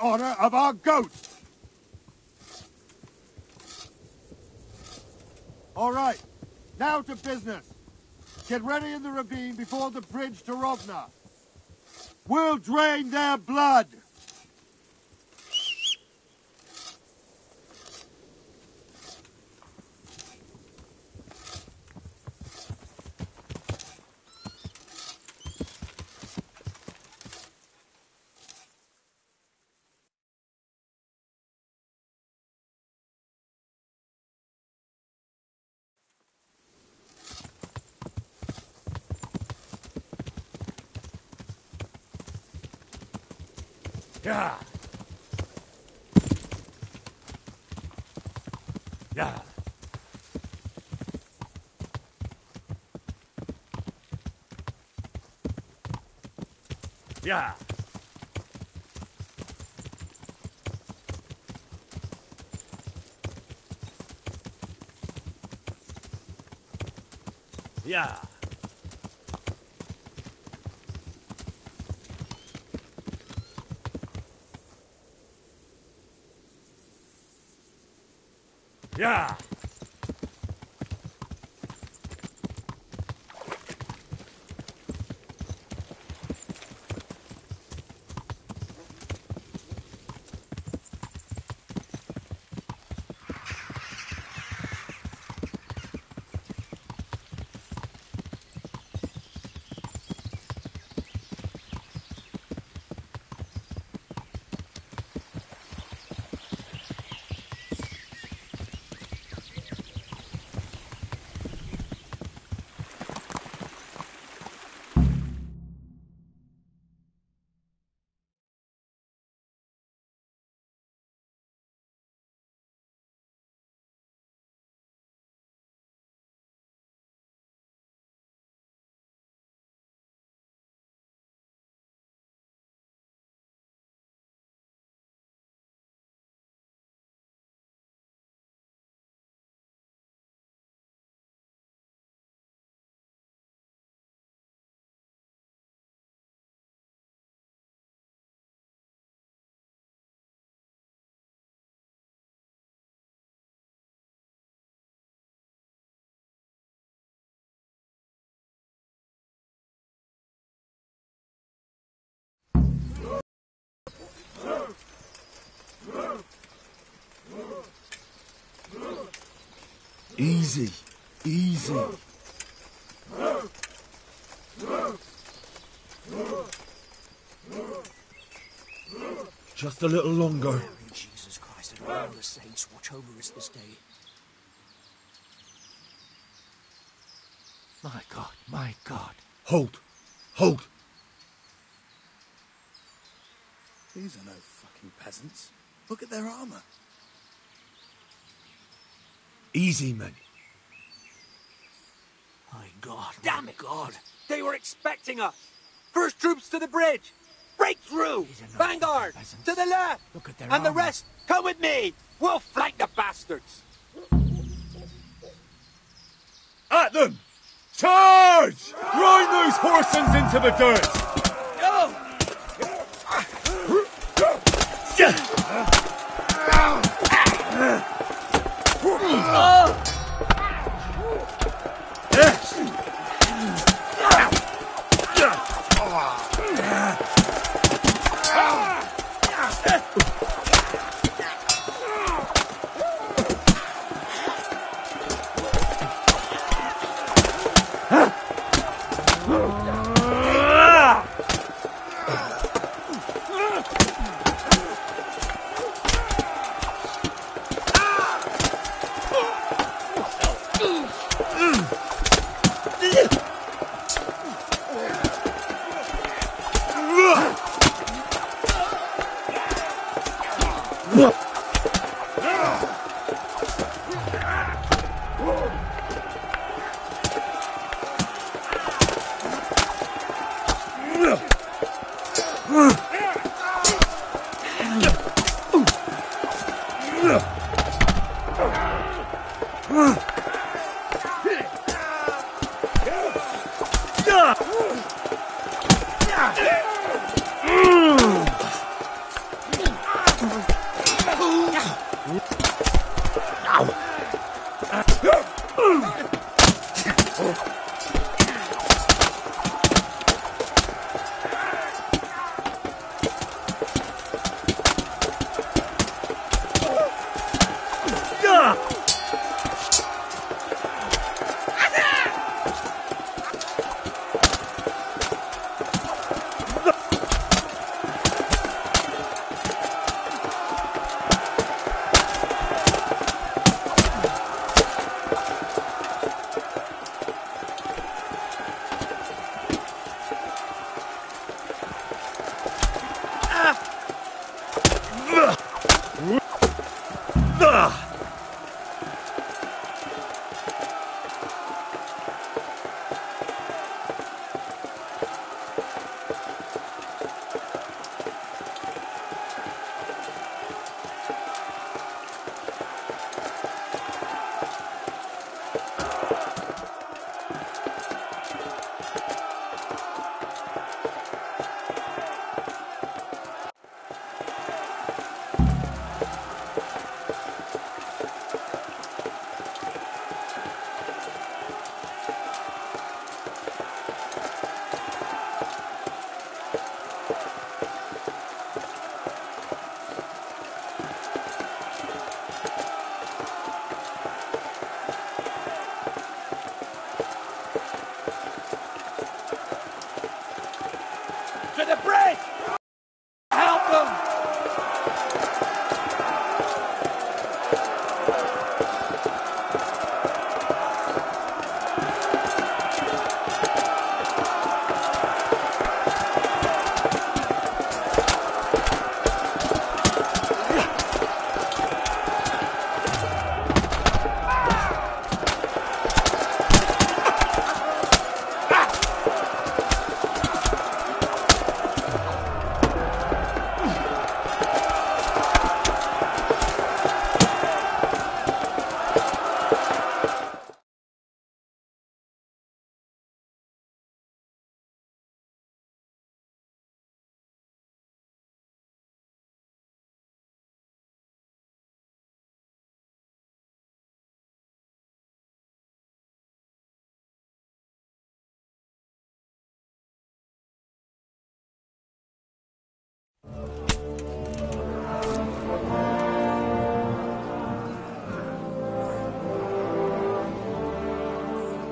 honor of our ghost. All right, now to business. Get ready in the ravine before the bridge to Rovna. We'll drain their blood. Yeah. Yeah. Yeah. Yeah. Yeah. Easy, easy. Just a little longer. Mary, Jesus Christ, and all the saints watch over us this day. My God, my God. Hold, hold. These are no fucking peasants. Look at their armor. Easy, men. My God, Damn it! God, they were expecting us. First troops to the bridge. Break through. Vanguard, to the left. Look at their and the armor. rest, come with me. We'll flank the bastards. At them! Charge! Grind those horsens into the dirt! To the bridge! Help them!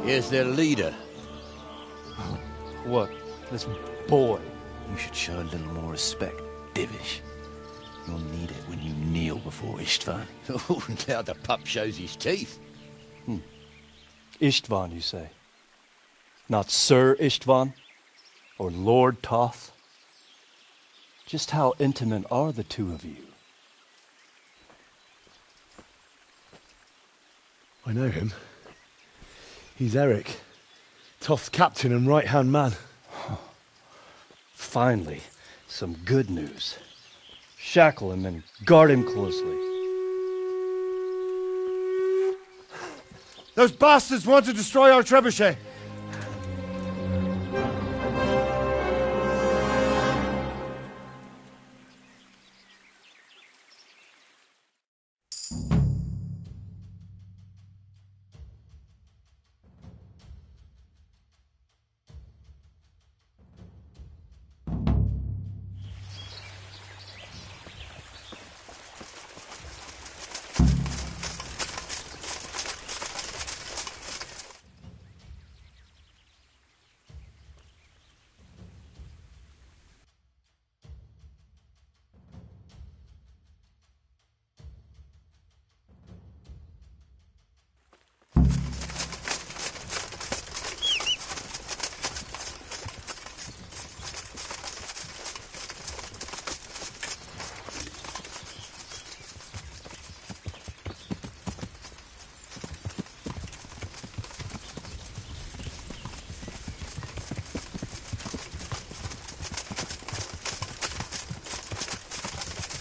Here's their leader. What? This boy? You should show a little more respect, Divish. You'll need it when you kneel before Istvan. Oh, now the pup shows his teeth. Istvan, you say? Not Sir Istvan? Or Lord Toth? Just how intimate are the two of you? I know him. He's Eric, Toth's captain and right-hand man. Finally, some good news. Shackle him and guard him closely. Those bastards want to destroy our trebuchet.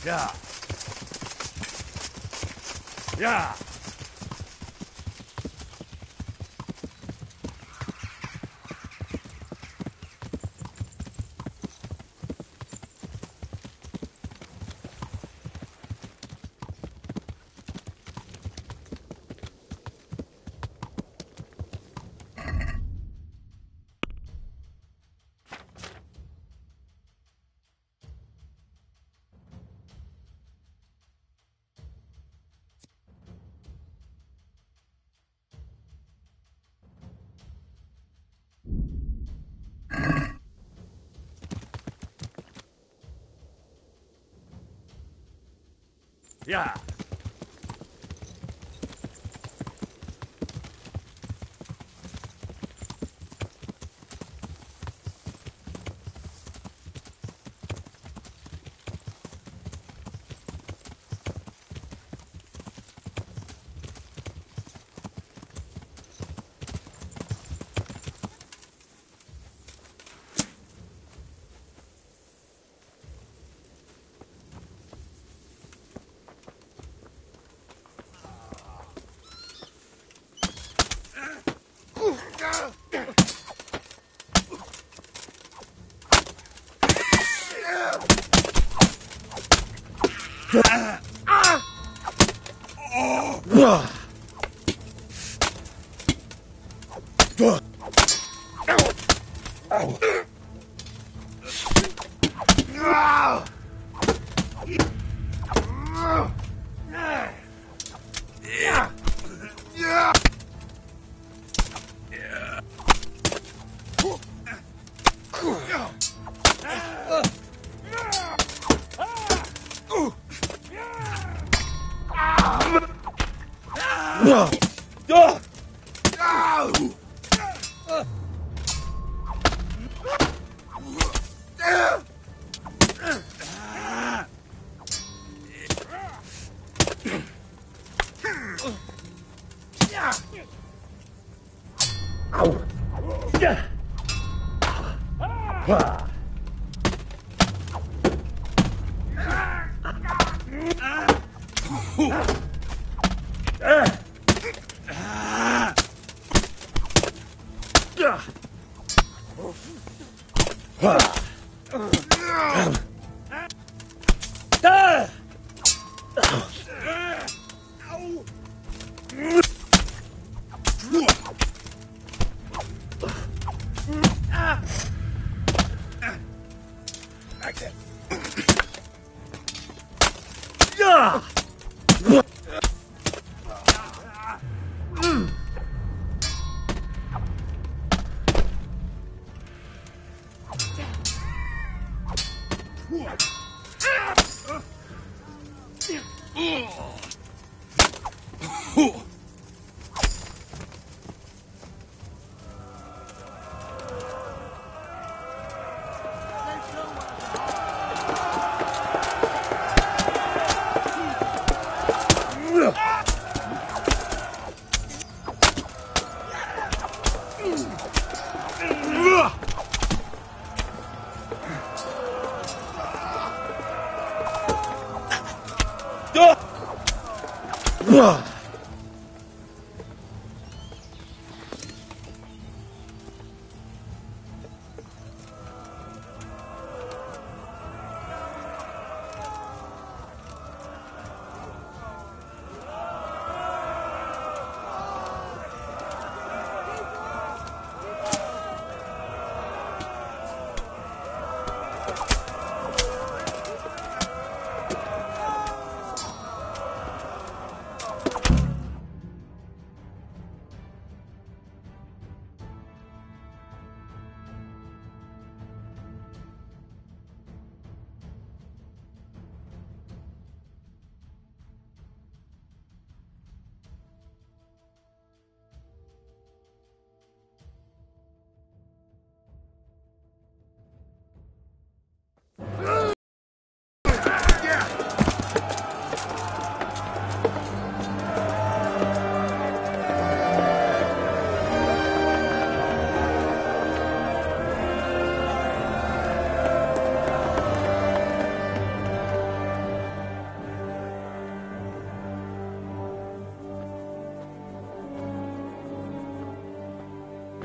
Yeah. Yeah. Yeah.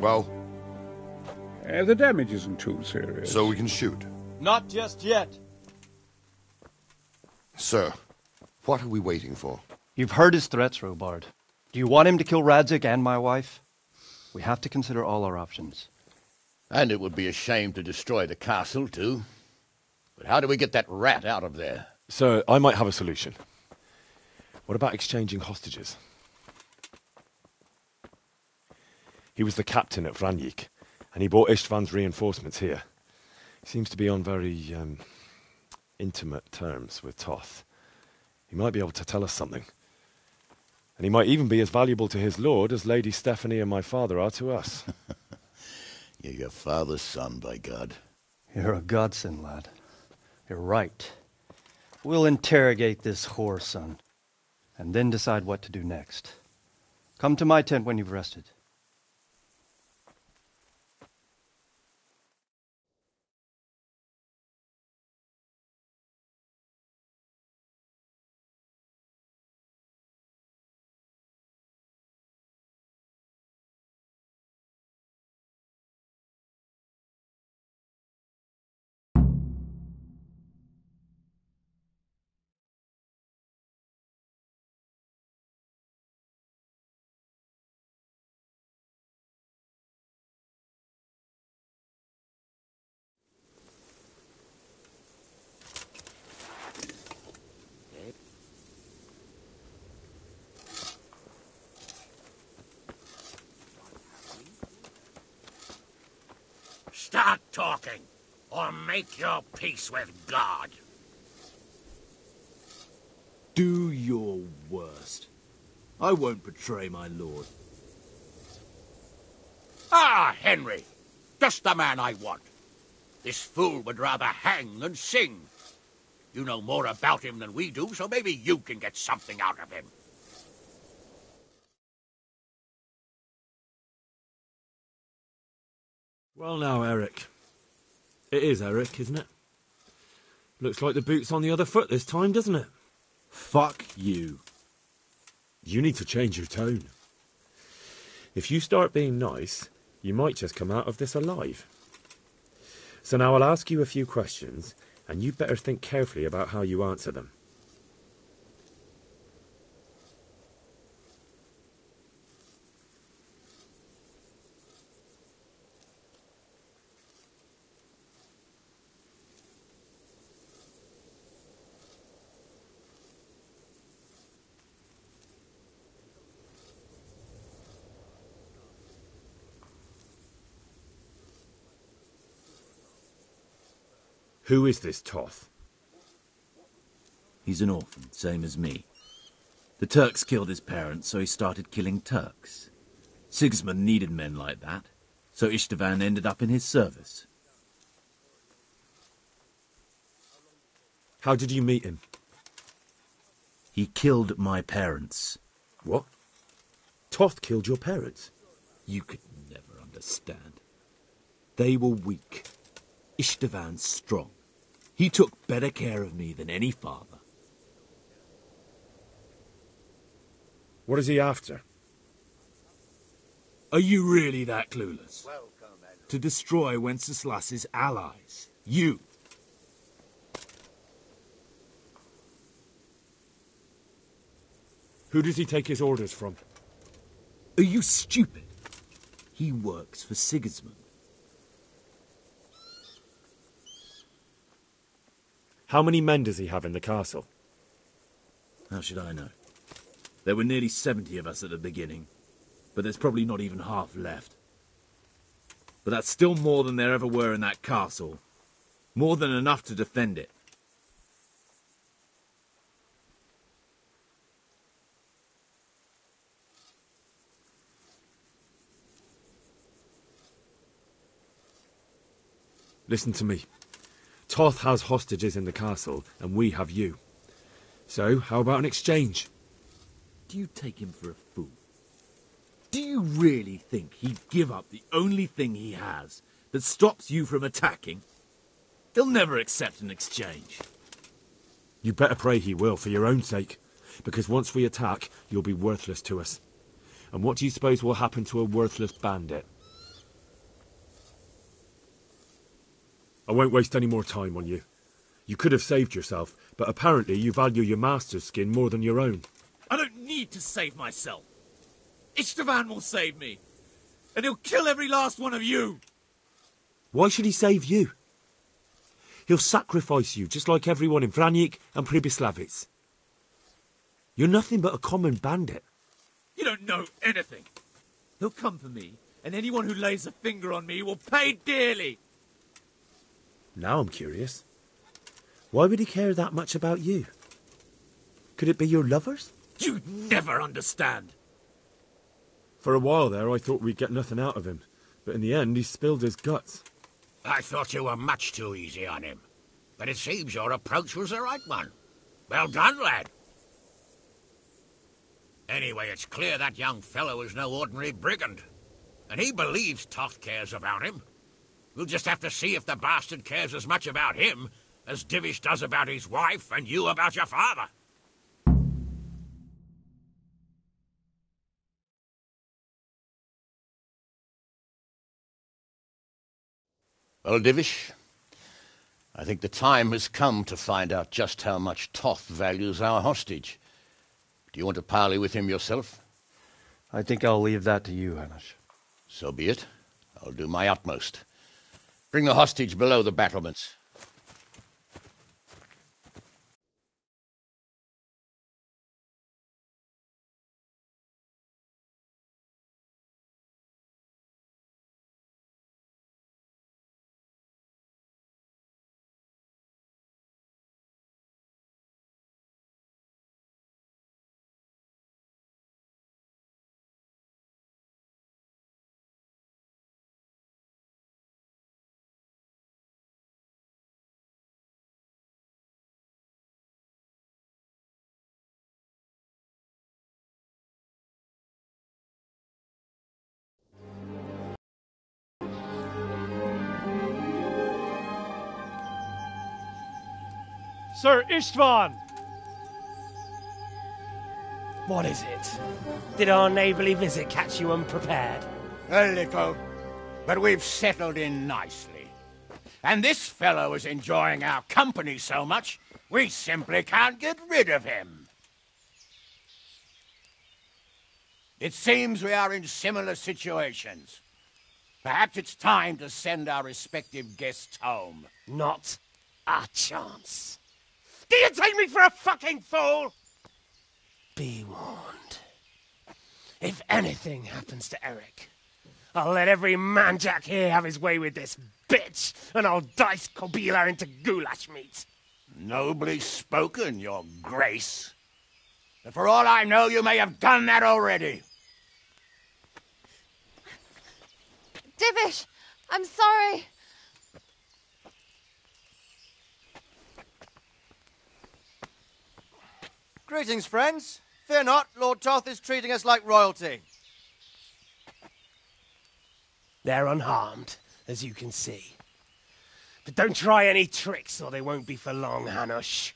Well, The damage isn't too serious. so we can shoot. Not just yet. Sir, what are we waiting for? You've heard his threats, Robard. Do you want him to kill Radzik and my wife? We have to consider all our options. And it would be a shame to destroy the castle, too. But how do we get that rat out of there? Sir, I might have a solution. What about exchanging hostages? He was the captain at Vranjik, and he brought Istvan's reinforcements here. He seems to be on very intimate terms with Toth. He might be able to tell us something. And he might even be as valuable to his lord as Lady Stephanie and my father are to us. You're your father's son, by God. You're a godsend, lad. You're right. We'll interrogate this whore, son, and then decide what to do next. Come to my tent when you've rested. Start talking, or make your peace with God. Do your worst. I won't betray my lord. Ah, Henry! Just the man I want. This fool would rather hang than sing. You know more about him than we do, so maybe you can get something out of him. Well now, Eric. It is Eric, isn't it? Looks like the boot's on the other foot this time, doesn't it? Fuck you. You need to change your tone. If you start being nice, you might just come out of this alive. So now I'll ask you a few questions, and you'd better think carefully about how you answer them. Who is this Toth? He's an orphan, same as me. The Turks killed his parents, so he started killing Turks. Sigismund needed men like that, so Istvan ended up in his service. How did you meet him? He killed my parents. What? Toth killed your parents? You could never understand. They were weak. Istvan strong. He took better care of me than any father. What is he after? Are you really that clueless? To destroy Wenceslas's allies. You. Who does he take his orders from? Are you stupid? He works for Sigismund. How many men does he have in the castle? How should I know? There were nearly 70 of us at the beginning, but there's probably not even half left. But that's still more than there ever were in that castle. More than enough to defend it. Listen to me. Toth has hostages in the castle, and we have you. So, how about an exchange? Do you take him for a fool? Do you really think he'd give up the only thing he has that stops you from attacking? He'll never accept an exchange. You better pray he will, for your own sake. Because once we attack, you'll be worthless to us. And what do you suppose will happen to a worthless bandit? I won't waste any more time on you. You could have saved yourself, but apparently you value your master's skin more than your own. I don't need to save myself. Istvan will save me. And he'll kill every last one of you. Why should he save you? He'll sacrifice you, just like everyone in Vranic and Pribyslavitz. You're nothing but a common bandit. You don't know anything. He'll come for me, and anyone who lays a finger on me will pay dearly. Now I'm curious. Why would he care that much about you? Could it be your lovers? You never understand. For a while there, I thought we'd get nothing out of him. But in the end, he spilled his guts. I thought you were much too easy on him. But it seems your approach was the right one. Well done, lad. Anyway, it's clear that young fellow is no ordinary brigand. And he believes Toth cares about him. We'll just have to see if the bastard cares as much about him as Divish does about his wife and you about your father. Well, Divish, I think the time has come to find out just how much Toth values our hostage. Do you want to parley with him yourself? I think I'll leave that to you, Hamish. So be it. I'll do my utmost. Bring the hostage below the battlements. Sir Istvan! What is it? Did our neighbourly visit catch you unprepared? A little, but we've settled in nicely. And this fellow is enjoying our company so much, we simply can't get rid of him. It seems we are in similar situations. Perhaps it's time to send our respective guests home. Not a chance. Do you take me for a fucking fool? Be warned. If anything happens to Eric, I'll let every manjack here have his way with this bitch, and I'll dice Kobila into goulash meat. Nobly spoken, your grace. But for all I know, you may have done that already. Divish, I'm sorry. Greetings, friends. Fear not, Lord Toth is treating us like royalty. They're unharmed, as you can see. But don't try any tricks, or they won't be for long, Hanush.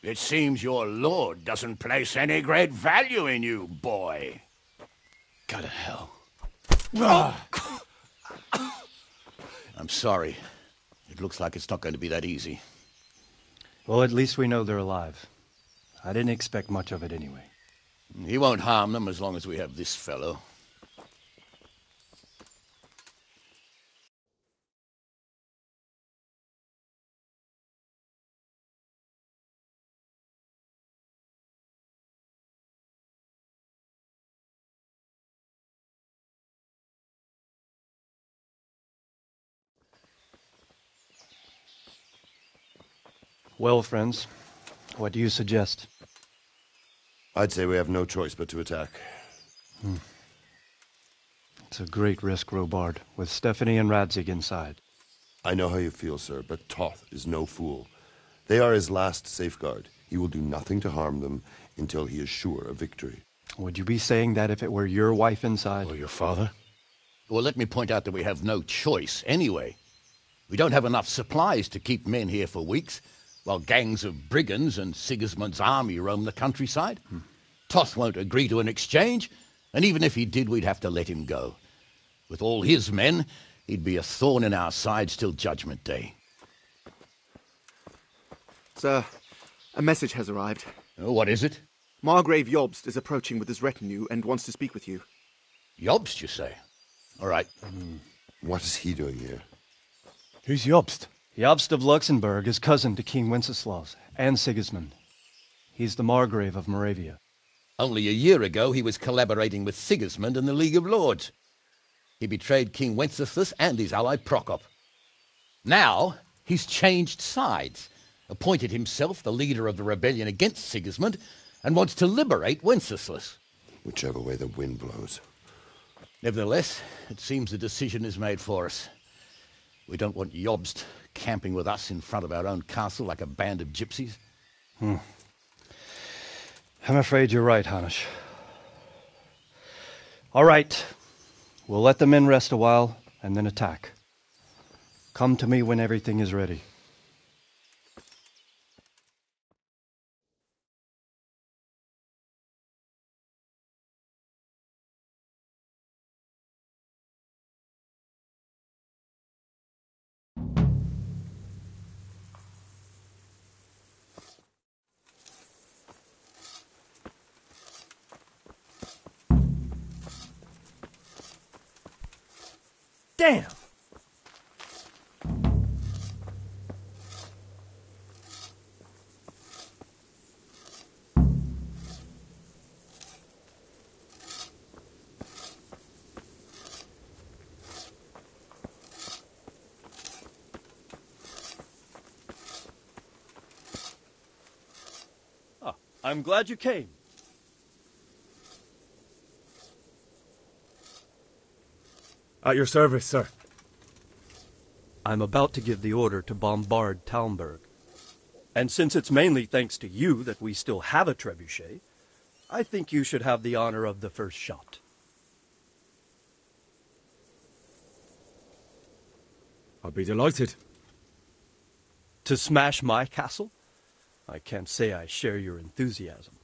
It seems your lord doesn't place any great value in you, boy. Go to hell. I'm sorry. It looks like it's not going to be that easy. Well, at least we know they're alive. I didn't expect much of it anyway. He won't harm them as long as we have this fellow. Well, friends, what do you suggest? I'd say we have no choice but to attack. It's a great risk, Robard, with Stephanie and Radzig inside. I know how you feel, sir, but Toth is no fool. They are his last safeguard. He will do nothing to harm them until he is sure of victory. Would you be saying that if it were your wife inside? Or your father? Well, let me point out that we have no choice anyway. We don't have enough supplies to keep men here for weeks, while gangs of brigands and Sigismund's army roam the countryside. Toth won't agree to an exchange, and even if he did, we'd have to let him go. With all his men, he'd be a thorn in our sides till Judgment Day. Sir, a message has arrived. Oh, what is it? Margrave Jobst is approaching with his retinue and wants to speak with you. Jobst, you say? All right. What is he doing here? Who's Jobst? Jobst of Luxembourg is cousin to King Wenceslaus and Sigismund. He's the Margrave of Moravia. Only a year ago, he was collaborating with Sigismund and the League of Lords. He betrayed King Wenceslas and his ally Prokop. Now, he's changed sides, appointed himself the leader of the rebellion against Sigismund, and wants to liberate Wenceslas. Whichever way the wind blows. Nevertheless, it seems the decision is made for us. We don't want Jobst camping with us in front of our own castle like a band of gypsies. I'm afraid you're right, Hanish. All right. We'll let the men rest a while and then attack. Come to me when everything is ready. Damn! I'm glad you came. At your service, sir. I'm about to give the order to bombard Talmberg. And since it's mainly thanks to you that we still have a trebuchet, I think you should have the honor of the first shot. I'd be delighted. To smash my castle? I can't say I share your enthusiasm.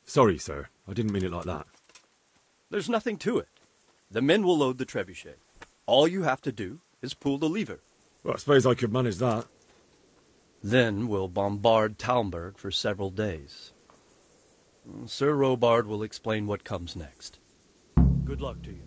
Sorry, sir. I didn't mean it like that. There's nothing to it. The men will load the trebuchet. All you have to do is pull the lever. Well, I suppose I could manage that. Then we'll bombard Talmberg for several days. Sir Robard will explain what comes next. Good luck to you.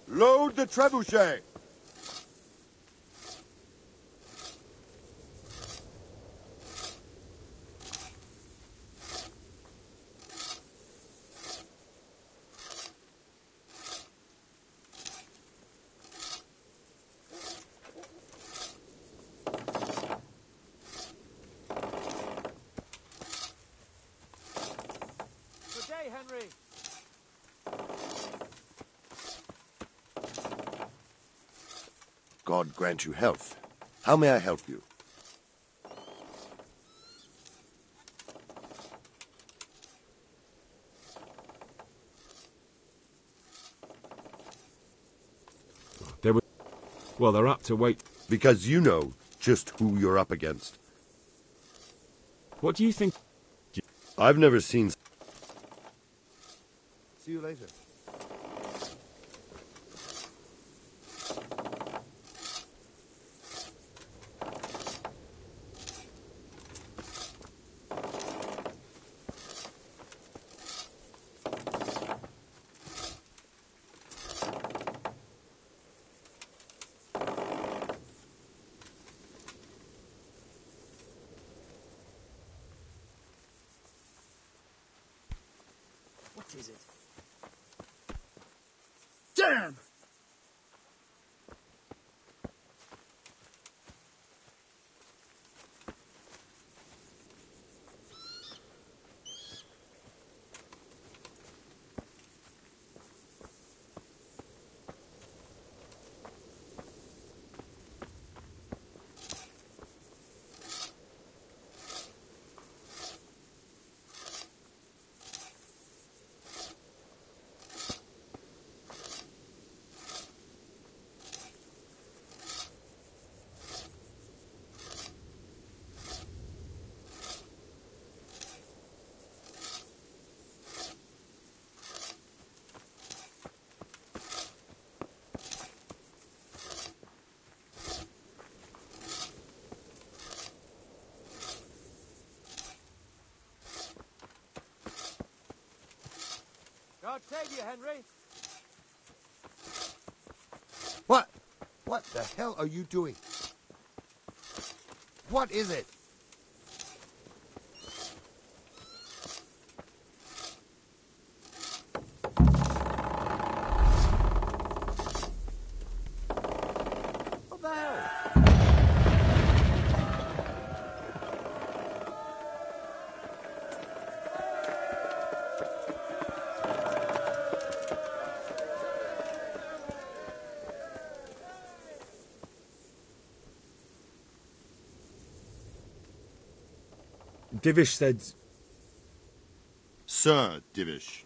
Load the trebuchet! Good day, Henry. God grant you health. How may I help you? Well, they're apt to wait. Because you know just who you're up against. What do you think? I've never seen... See you later. What is it? Damn! God save you, Henry. What? What the hell are you doing? What is it? Divish said... Sir Divish.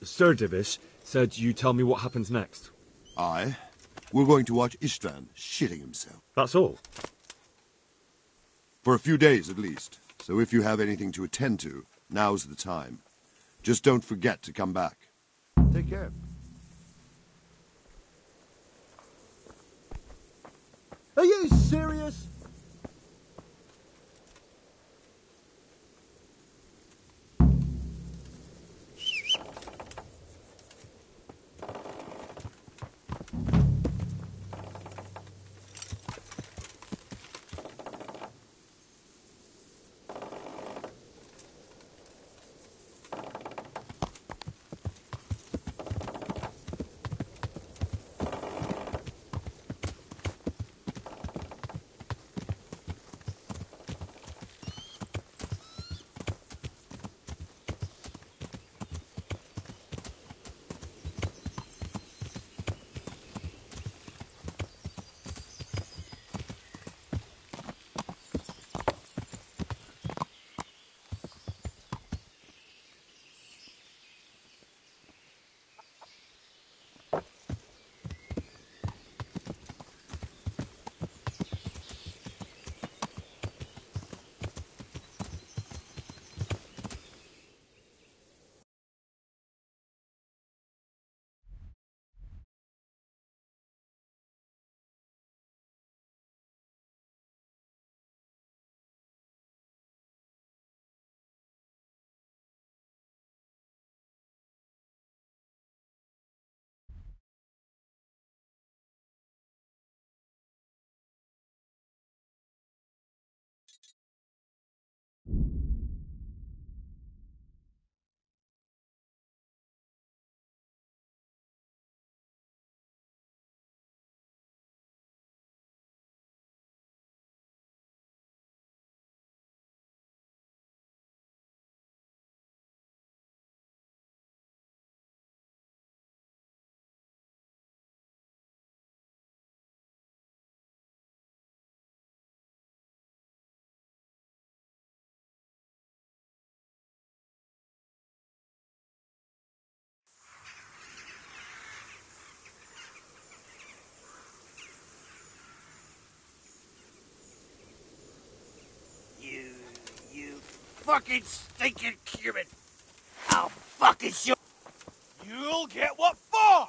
Sir Divish said you tell me what happens next. Aye. We're going to watch Istvan shitting himself. That's all? For a few days, at least. So if you have anything to attend to, now's the time. Just don't forget to come back. Take care. Are you serious? You fucking stinking Cuban! I'll fucking show. You'll get what for!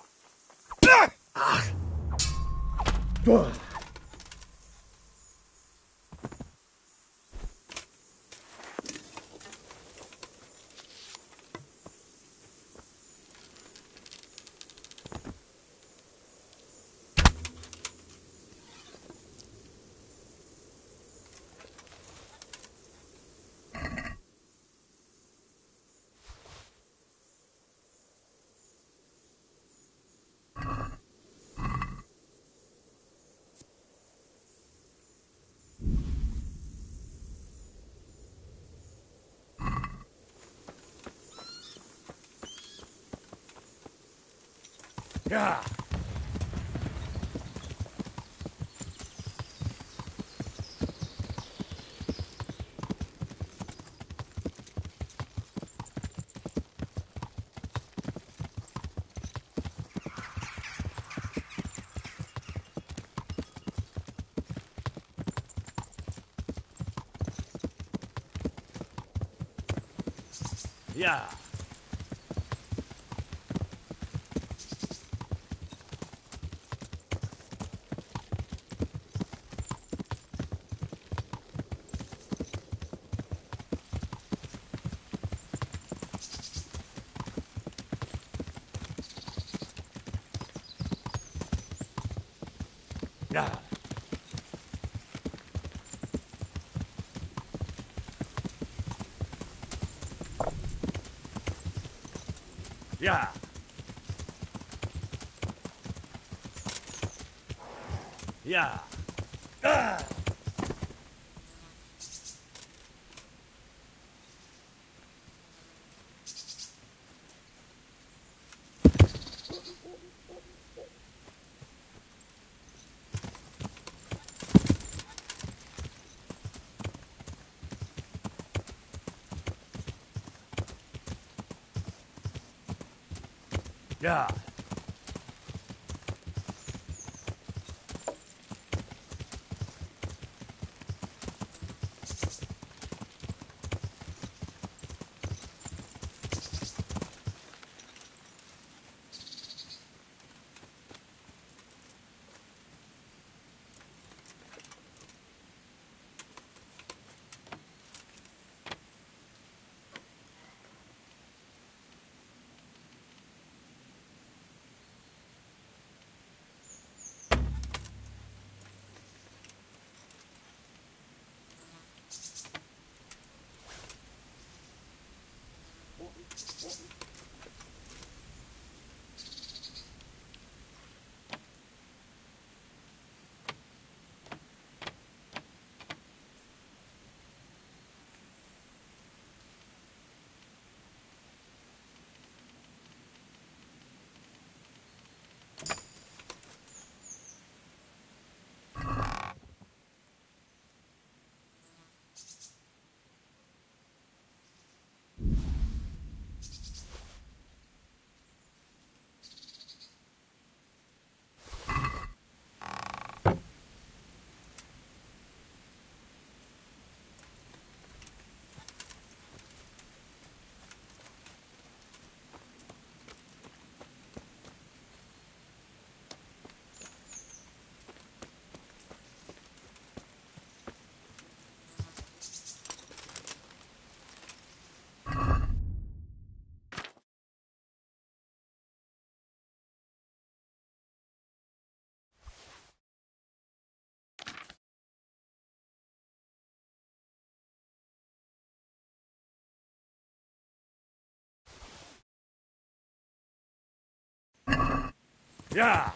Yeah. Yeah. Yeah. Yeah. Yeah. Ah. Yeah. Yeah.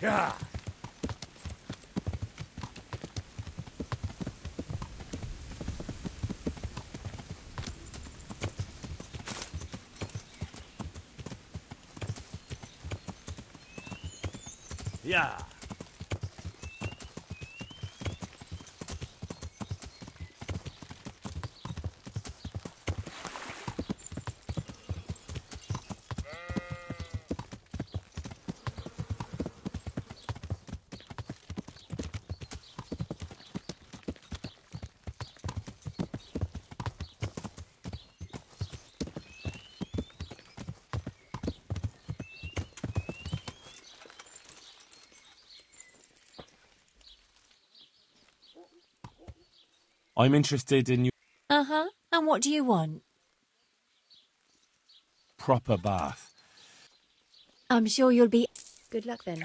Yeah. Yeah. I'm interested in your Uh-huh. And what do you want? proper bath. I'm sure you'll be... Good luck then.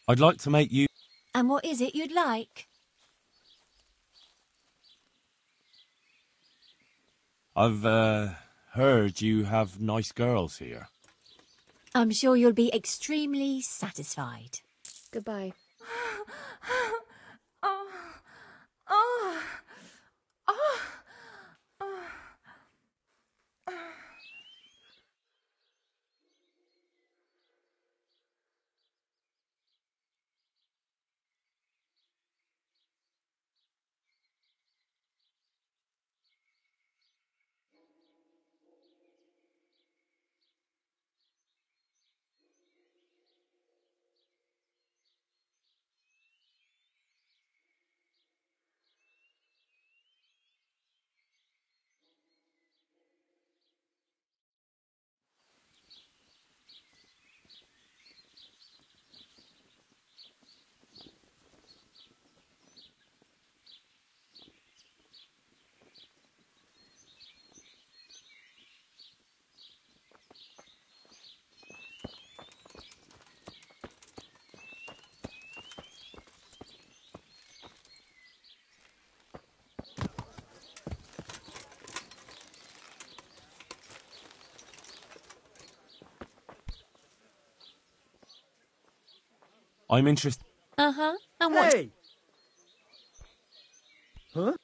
I'd like to make you... And what is it you'd like? I've, heard you have nice girls here. I'm sure you'll be extremely satisfied. Goodbye. Oh, oh, oh, oh. I'm interested... Uh-huh. And what... Hey! Huh?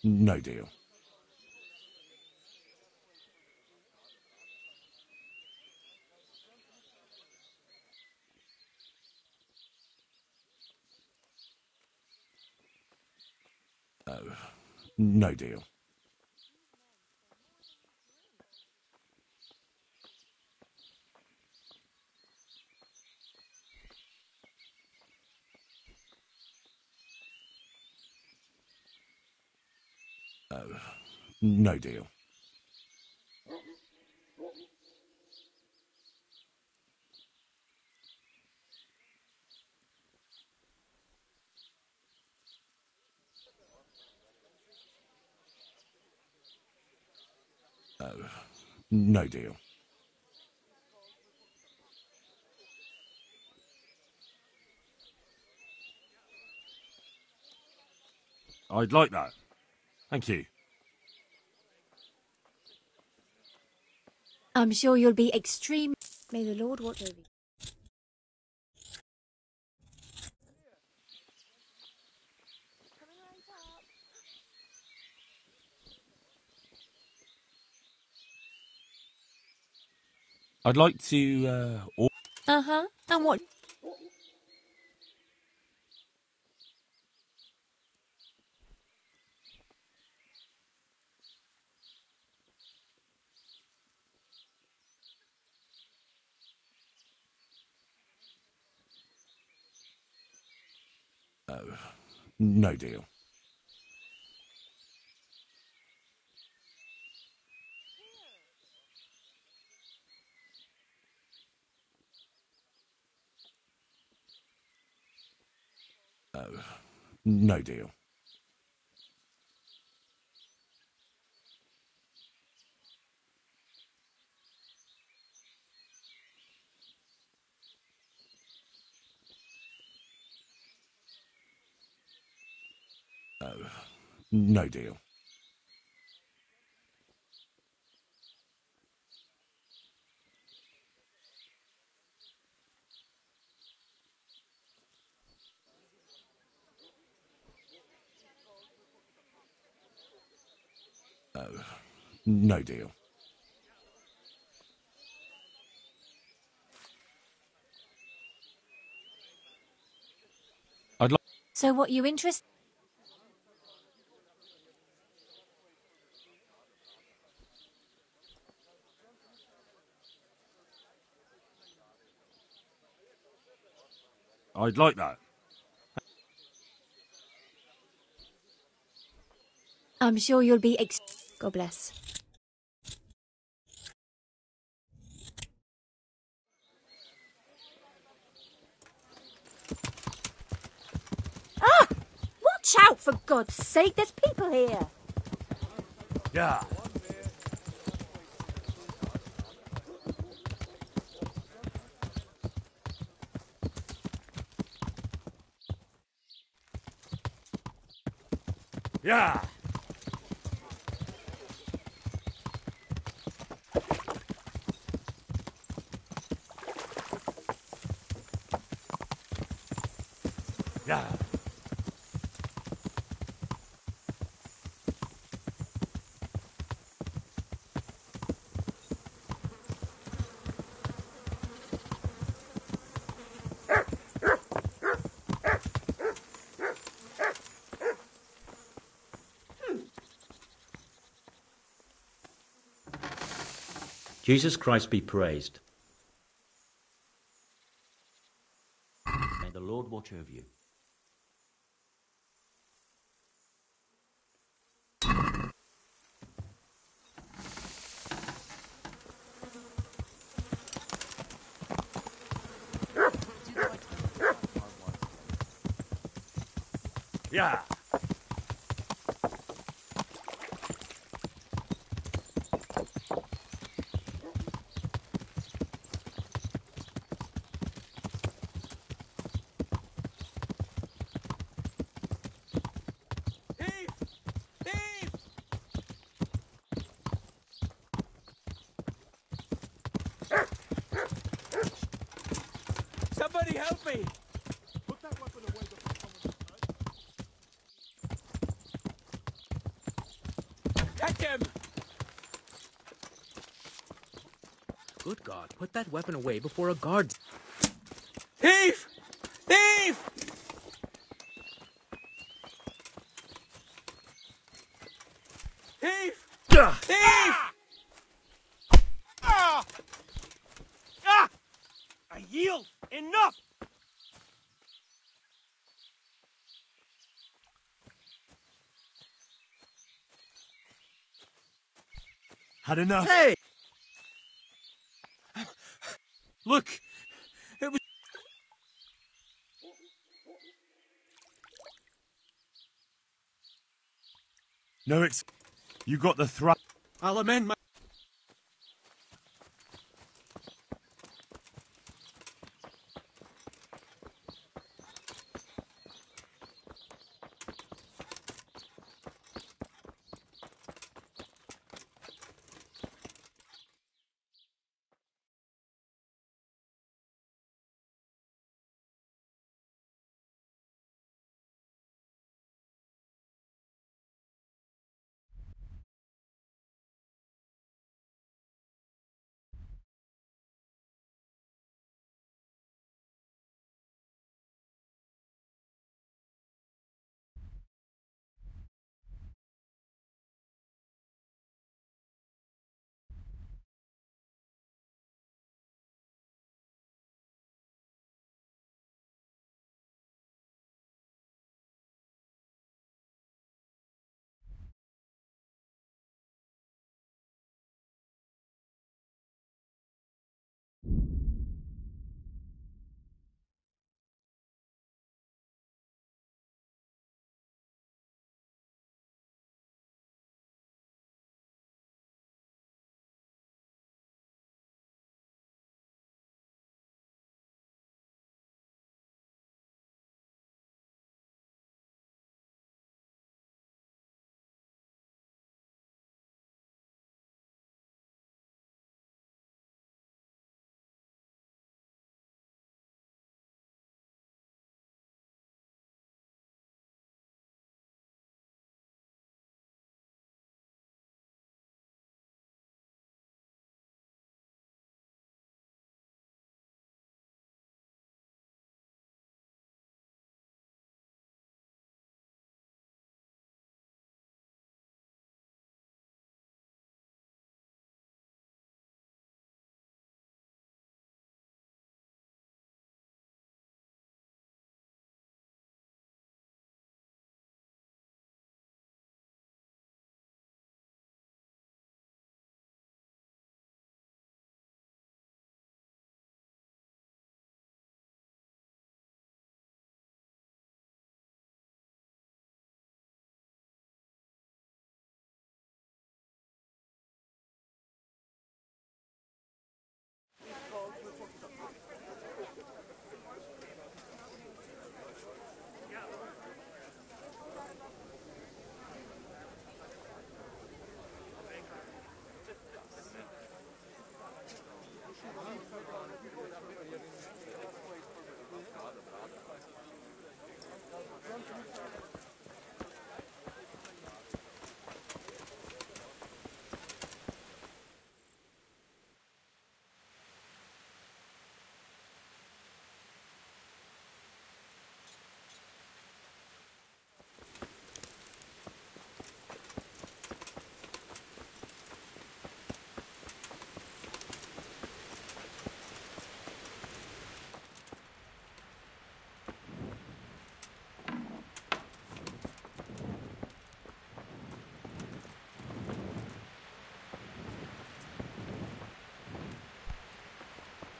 No deal. No deal. No deal. No deal. I'd like that. Thank you. I'm sure you'll be extreme. May the Lord watch over you. I'd like to, Uh-huh. And what? No deal. No deal. No deal. No deal. I'd like. So what you interested? I'd like that. I'm sure you'll be God bless. Ah! Watch out, for God's sake! There's people here! Yeah. Yeah. Yeah. Jesus Christ be praised. May the Lord watch over you. Yeah. Somebody help me! Put that weapon away before someone... put that weapon away before a guard... Thief! Thief! Thief! Thief! Ah! Ah! I yield! Enough! Had enough. Hey! Look! It was... No, you got the thrust. I'll amend my...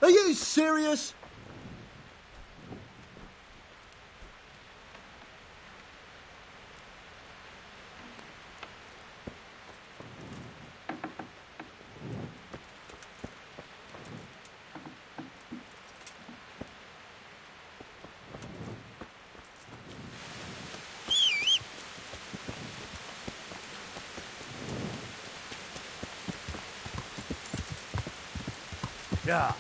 Are you serious? Yeah.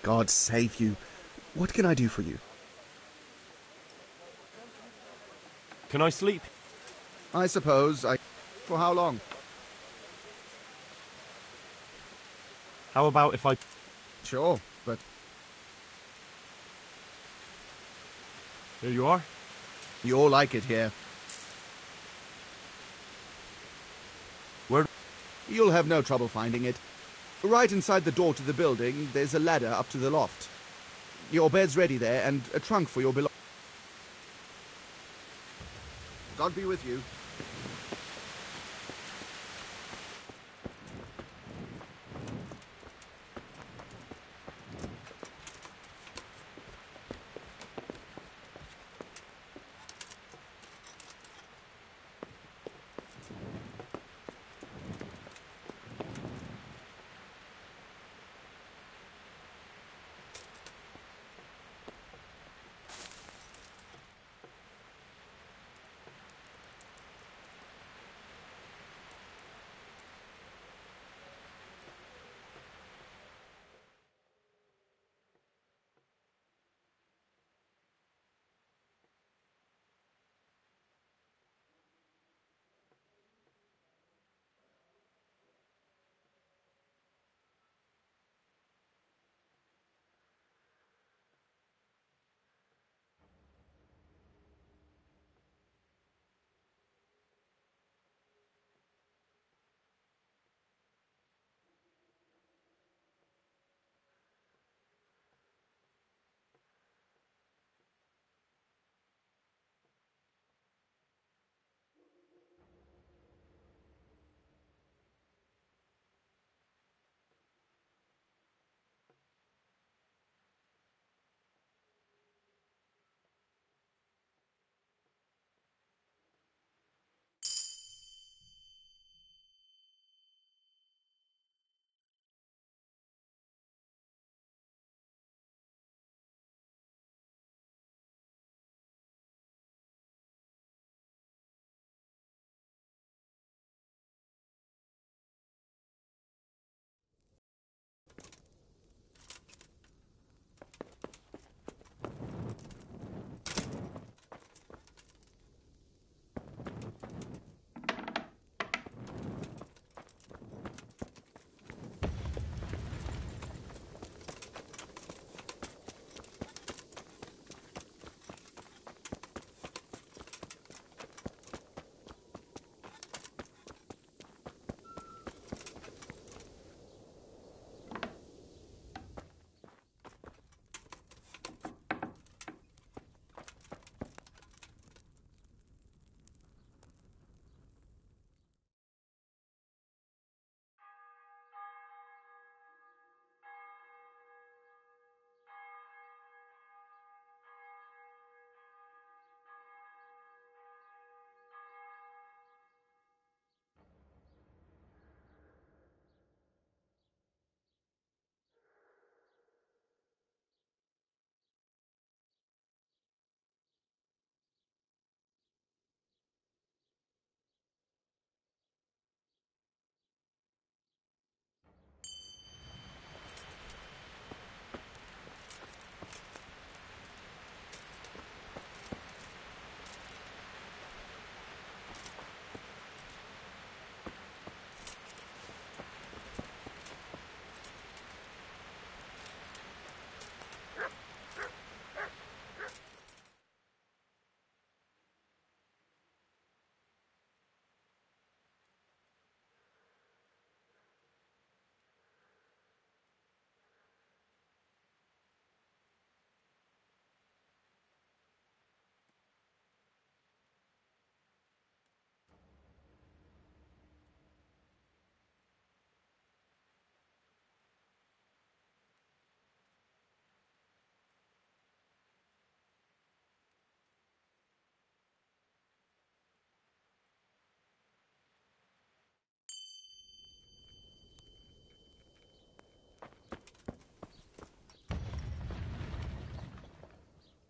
God save you. What can I do for you? Can I sleep? I suppose I... For how long? How about if I... Sure, but... Here you are. You all like it here. Where? You'll have no trouble finding it. Right inside the door to the building, there's a ladder up to the loft. Your bed's ready there, and a trunk for your belongings. God be with you.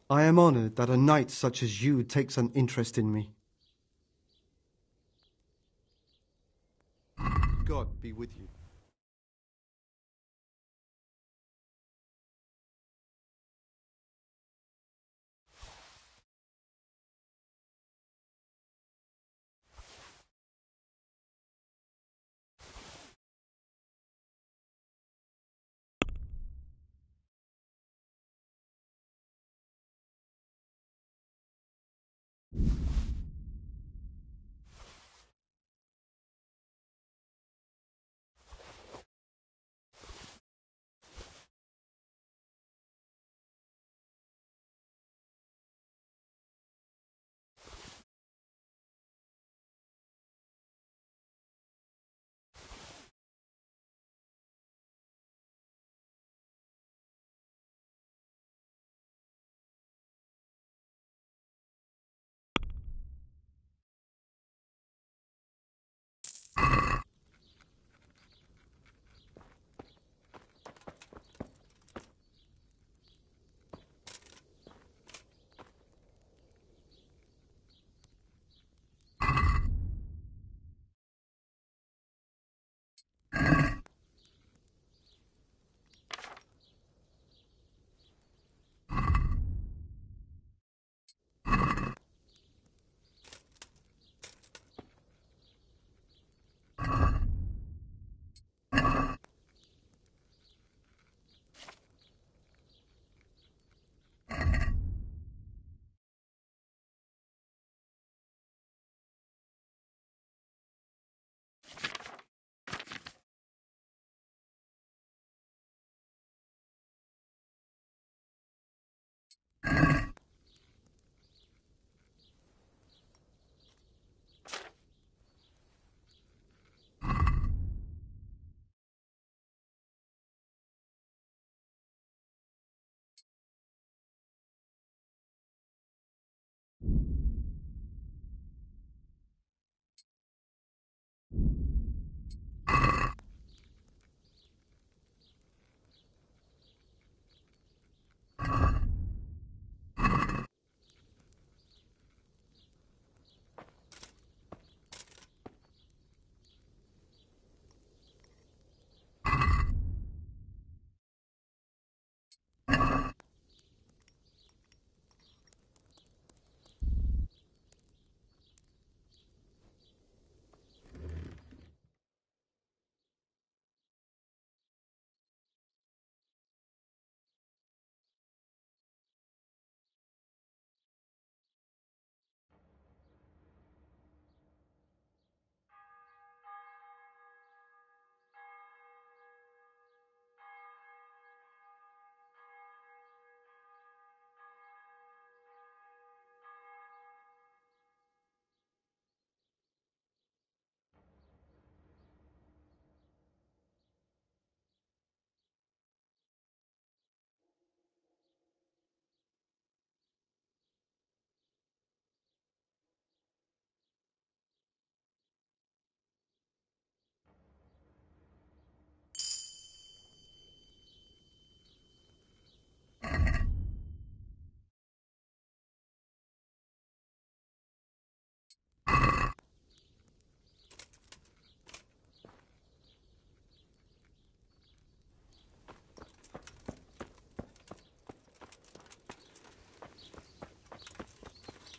I am honored that a knight such as you takes an interest in me. God be with you.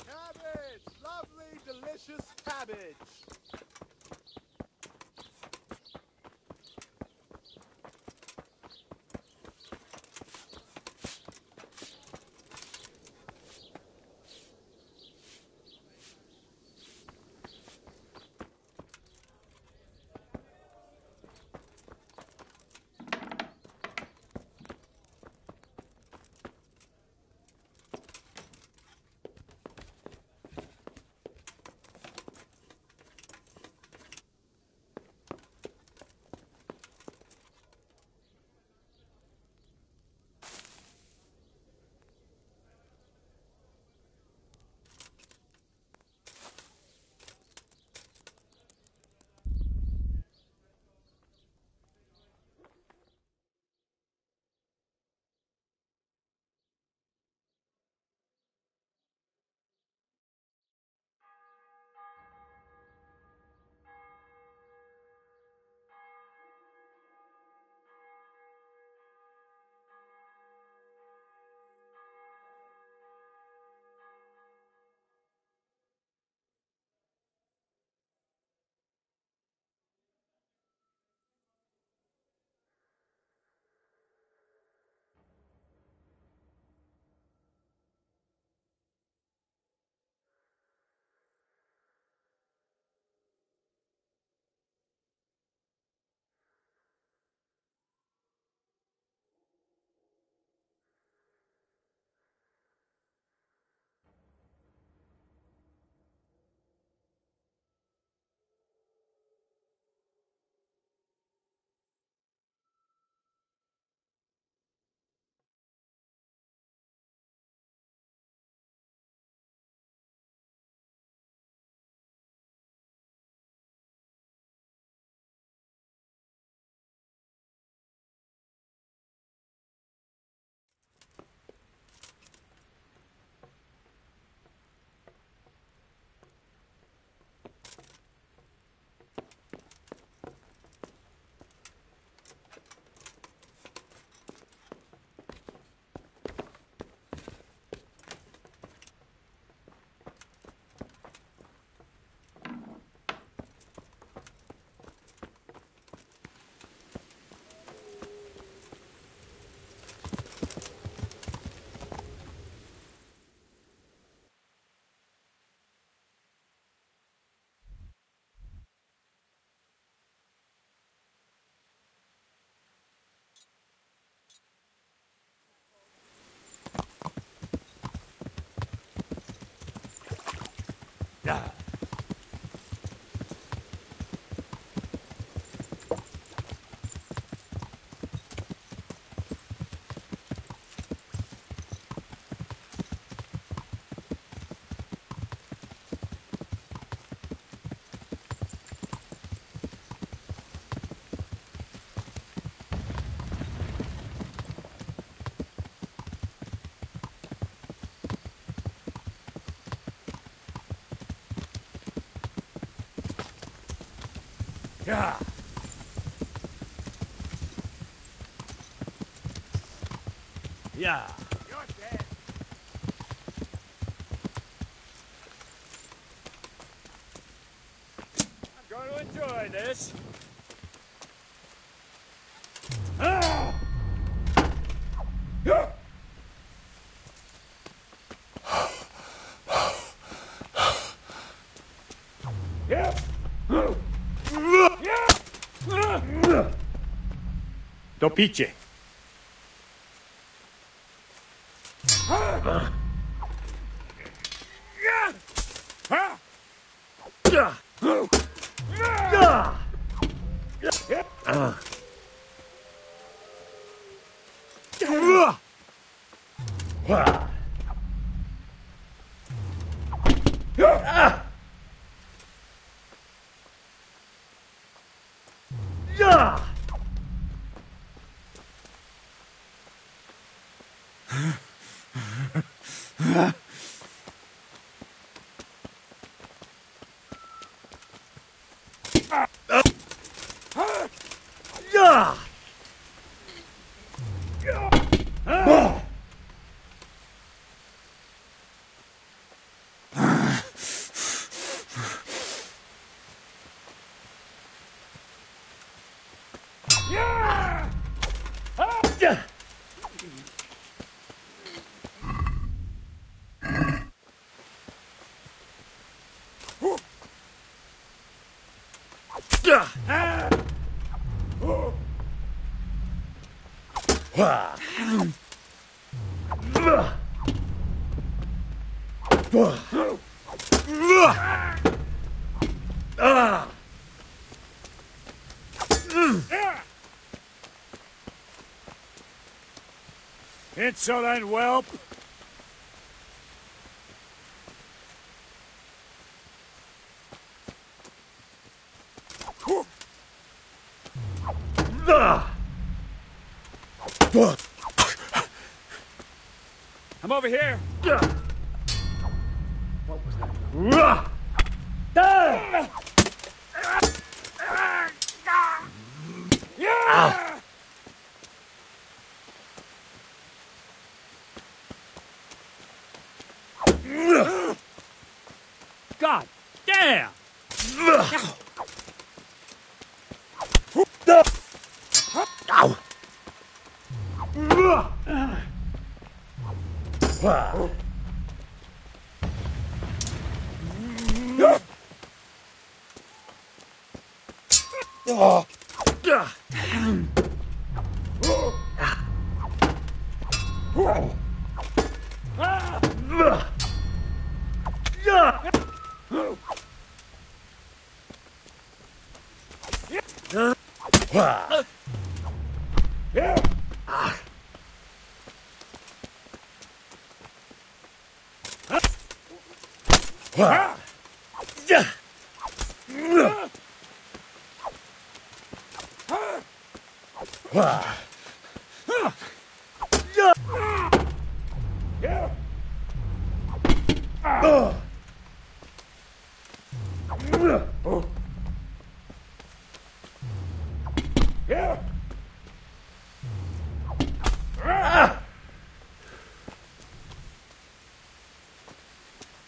Cabbage! Lovely, delicious cabbage! Yeah. Yeah. I'm going to enjoy this. Do picie. Insolent whelp! I'm over here. What was that? God damn! Ow!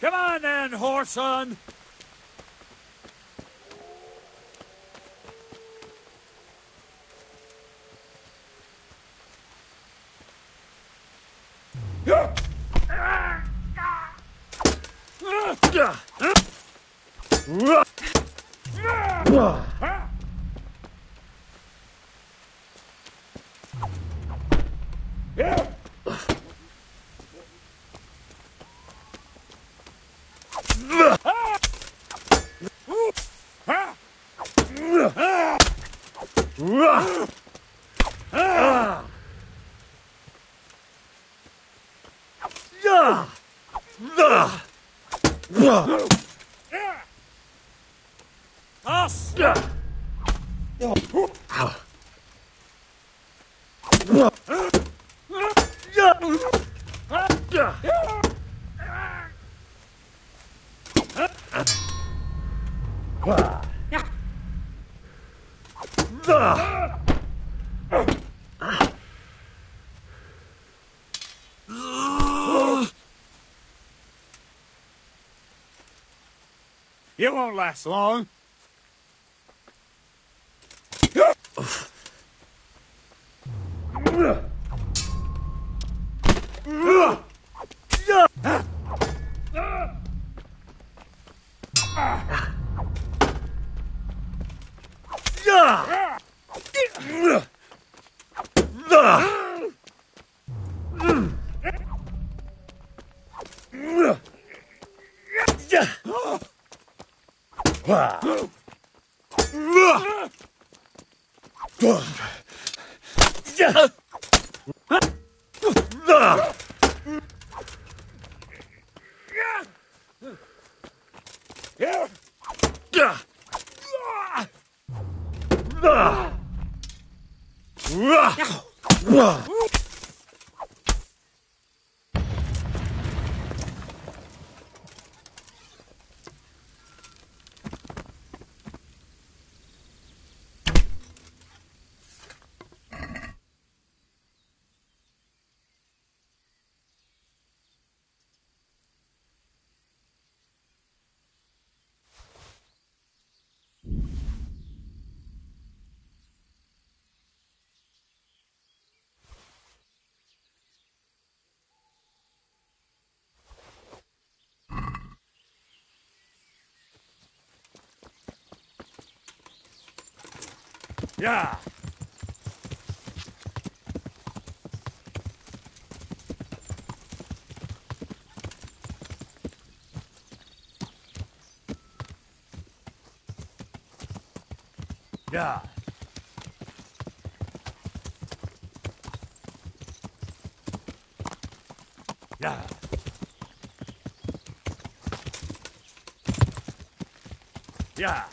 Come on then, whoreson! Us! You won't last long. Yeah. Yeah. Yeah. Yeah.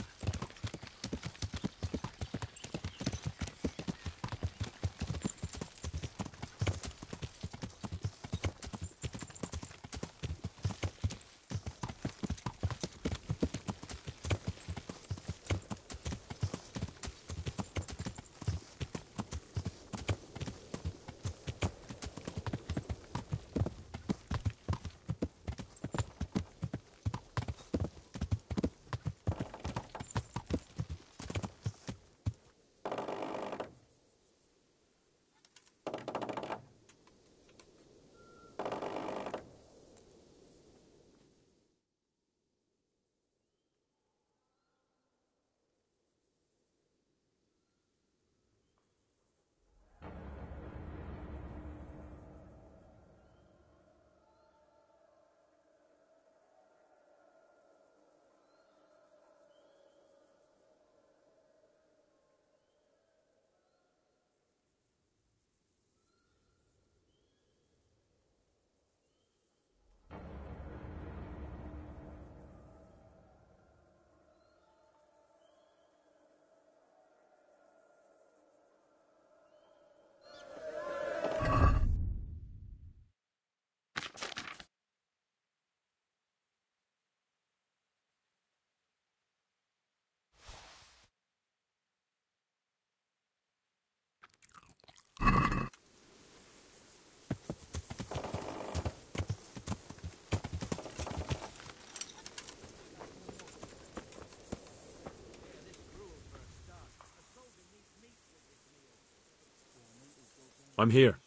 I'm here.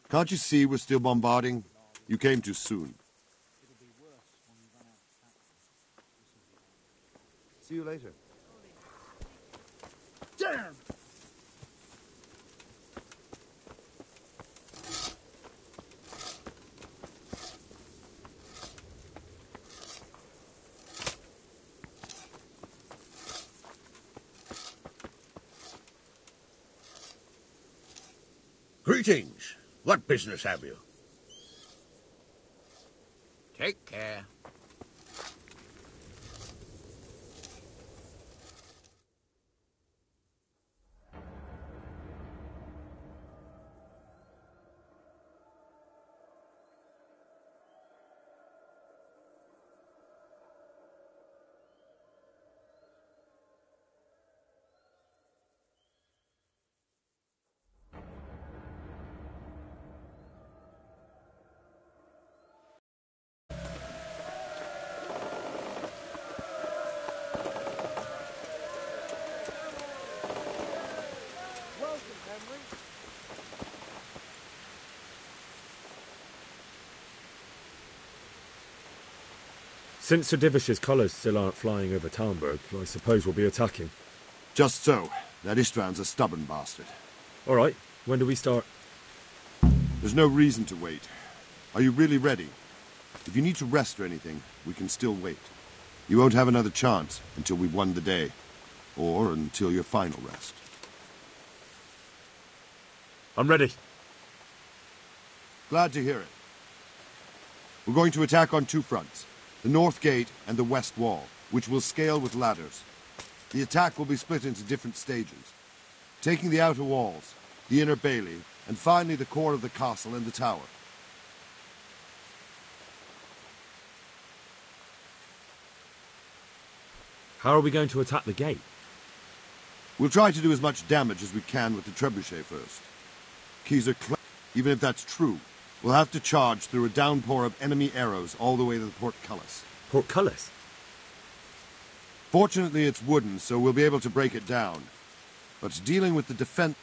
Can't you see we're still bombarding? You came too soon. See you later. Damn! Greetings. What business have you? Take care. Since Sir Divish's colours still aren't flying over Talmberg, I suppose we'll be attacking. Just so. That Istvan's a stubborn bastard. All right, when do we start? There's no reason to wait. Are you really ready? If you need to rest or anything, we can still wait. You won't have another chance until we've won the day. Or until your final rest. I'm ready. Glad to hear it. We're going to attack on 2 fronts. The north gate and the west wall, which will scale with ladders. The attack will be split into different stages. Taking the outer walls, the inner bailey, and finally the core of the castle and the tower. How are we going to attack the gate? We'll try to do as much damage as we can with the trebuchet first. Keys are even if that's true, we'll have to charge through a downpour of enemy arrows all the way to the portcullis. Portcullis? Fortunately, it's wooden, so we'll be able to break it down. But dealing with the defense...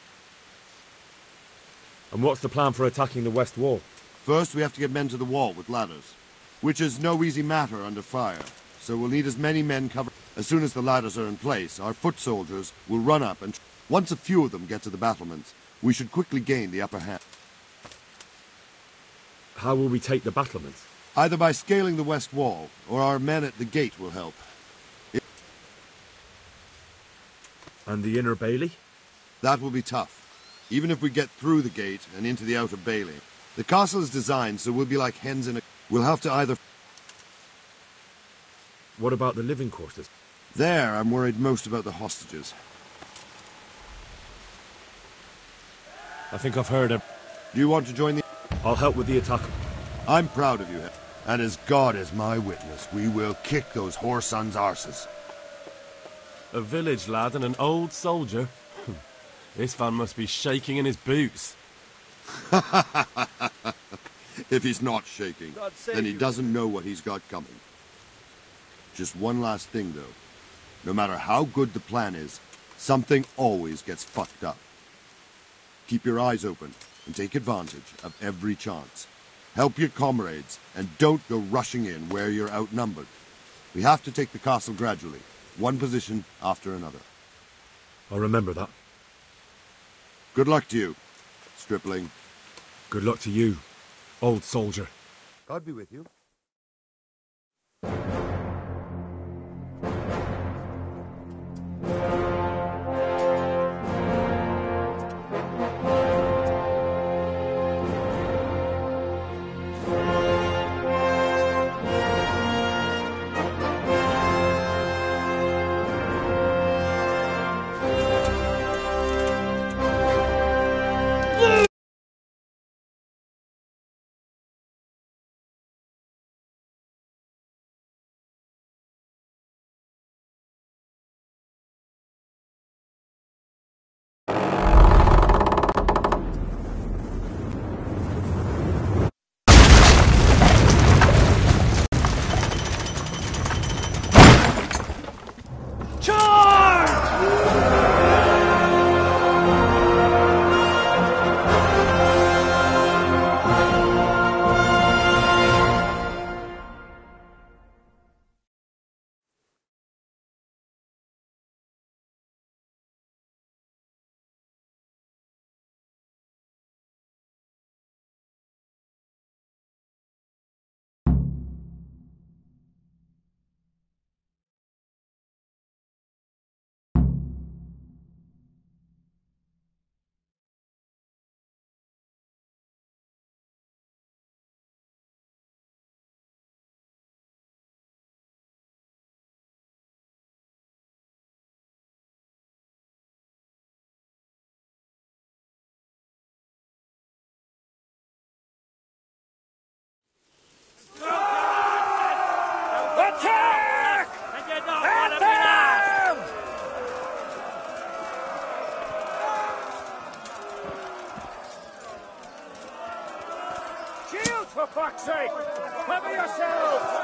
And what's the plan for attacking the west wall? First, we have to get men to the wall with ladders, which is no easy matter under fire, so we'll need as many men covered. As soon as the ladders are in place, our foot soldiers will run up and... Once a few of them get to the battlements, we should quickly gain the upper hand. How will we take the battlements? Either by scaling the west wall, or our men at the gate will help. And the inner bailey? That will be tough, even if we get through the gate and into the outer bailey. The castle is designed so we'll be like hens in a... We'll have to either... What about the living quarters? There, I'm worried most about the hostages. I think I've heard of... Do you want to join the... I'll help with the attack. I'm proud of you, and as God is my witness, we will kick those whoresons' arses. A village lad and an old soldier? This fan must be shaking in his boots. If he's not shaking, then he doesn't know what he's got coming. Just one last thing, though. No matter how good the plan is, something always gets fucked up. Keep your eyes open and take advantage of every chance. Help your comrades and don't go rushing in where you're outnumbered. We have to take the castle gradually, one position after another. I'll remember that. Good luck to you, stripling. Good luck to you, old soldier. God be with you. Attack! And you don't want to be last! Shield, for fuck's sake! Cover yourselves!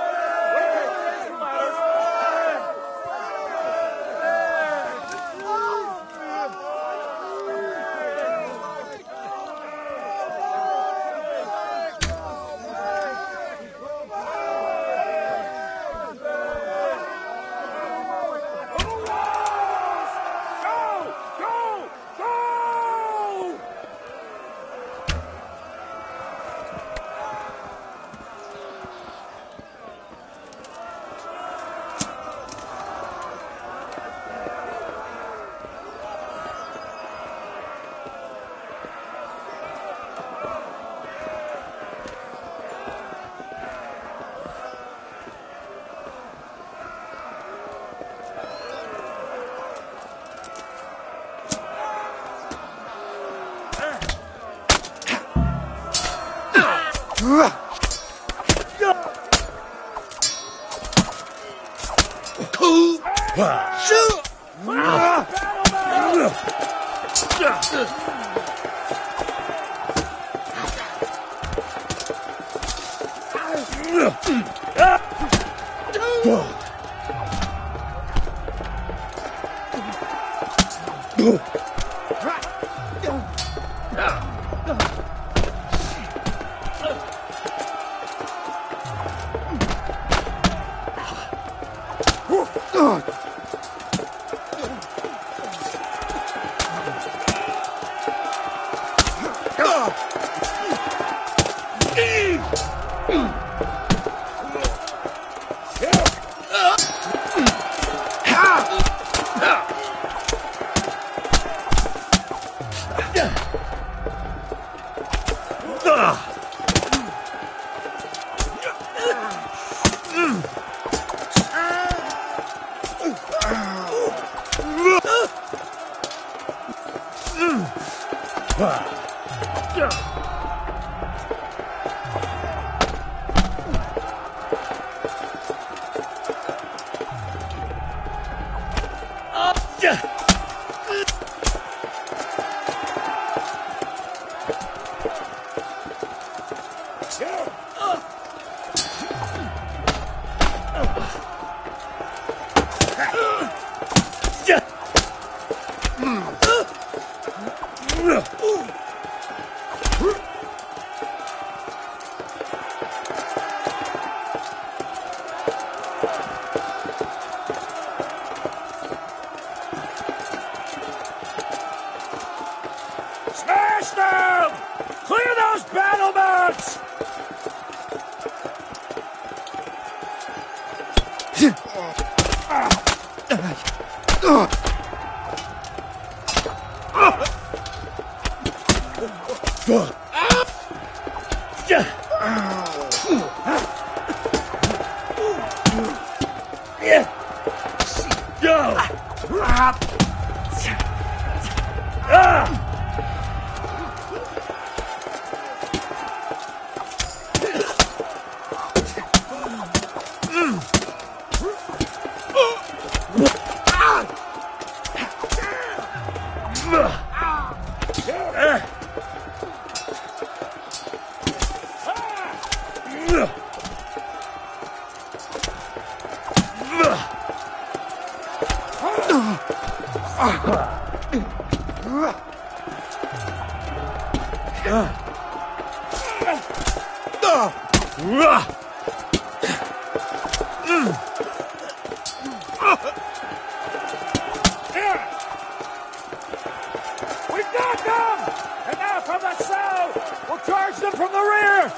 Smash them! Clear those battlements! We got them! And now from the south, we'll charge them from the rear!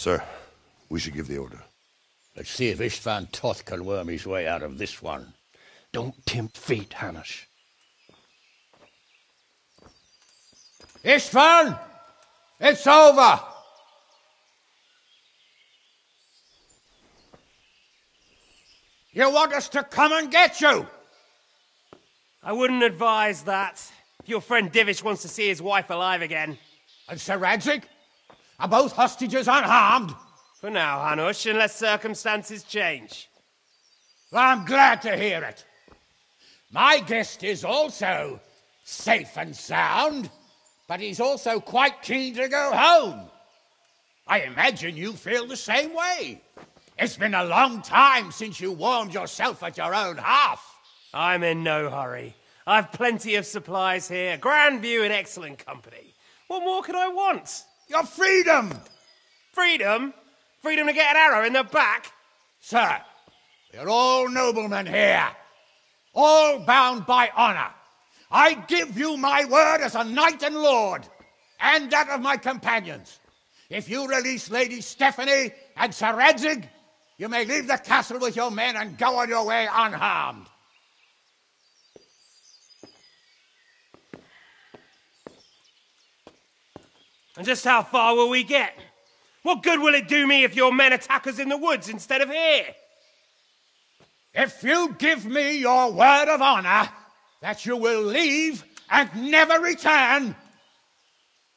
Sir, we should give the order. Let's see if Istvan Toth can worm his way out of this one. Don't tempt fate, Hanish. Istvan! It's over! You want us to come and get you? I wouldn't advise that. If your friend Divish wants to see his wife alive again. And Sir Radzig? Are both hostages unharmed? For now, Hanush, unless circumstances change. Well, I'm glad to hear it. My guest is also safe and sound, but he's also quite keen to go home. I imagine you feel the same way. It's been a long time since you warmed yourself at your own hearth. I'm in no hurry. I've plenty of supplies here, grand view and excellent company. What more could I want? Your freedom! Freedom? Freedom to get an arrow in the back? Sir, we're all noblemen here, all bound by honor. I give you my word as a knight and lord, and that of my companions. If you release Lady Stephanie and Sir Radzig, you may leave the castle with your men and go on your way unharmed. And just how far will we get? What good will it do me if your men attack us in the woods instead of here? If you give me your word of honor that you will leave and never return,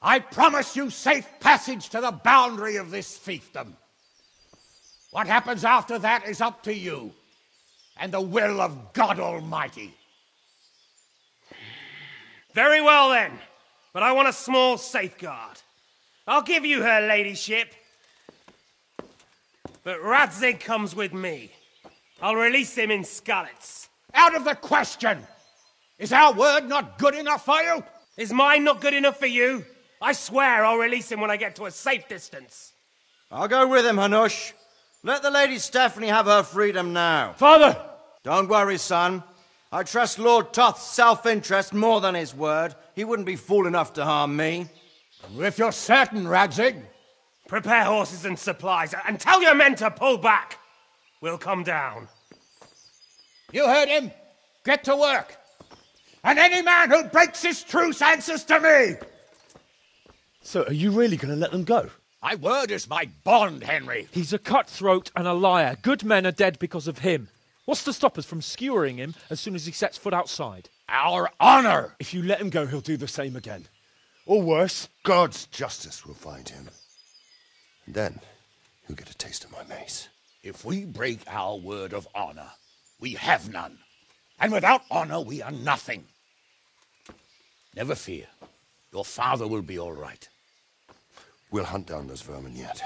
I promise you safe passage to the boundary of this fiefdom. What happens after that is up to you and the will of God Almighty. Very well then, but I want a small safeguard. I'll give you her ladyship, but Radzig comes with me. I'll release him in Skalitz. Out of the question! Is our word not good enough for you? Is mine not good enough for you? I swear I'll release him when I get to a safe distance. I'll go with him, Hanush. Let the Lady Stephanie have her freedom now. Father! Don't worry, son. I trust Lord Toth's self-interest more than his word. He wouldn't be fool enough to harm me. If you're certain, Radzig. Prepare horses and supplies, and tell your men to pull back. We'll come down. You heard him. Get to work. And any man who breaks his truce answers to me. So, are you really going to let them go? My word is my bond, Henry. He's a cutthroat and a liar. Good men are dead because of him. What's to stop us from skewering him as soon as he sets foot outside? Our honor! If you let him go, he'll do the same again. Or worse. God's justice will find him. And then he'll get a taste of my mace. If we break our word of honor, we have none. And without honor, we are nothing. Never fear. Your father will be all right. We'll hunt down those vermin yet.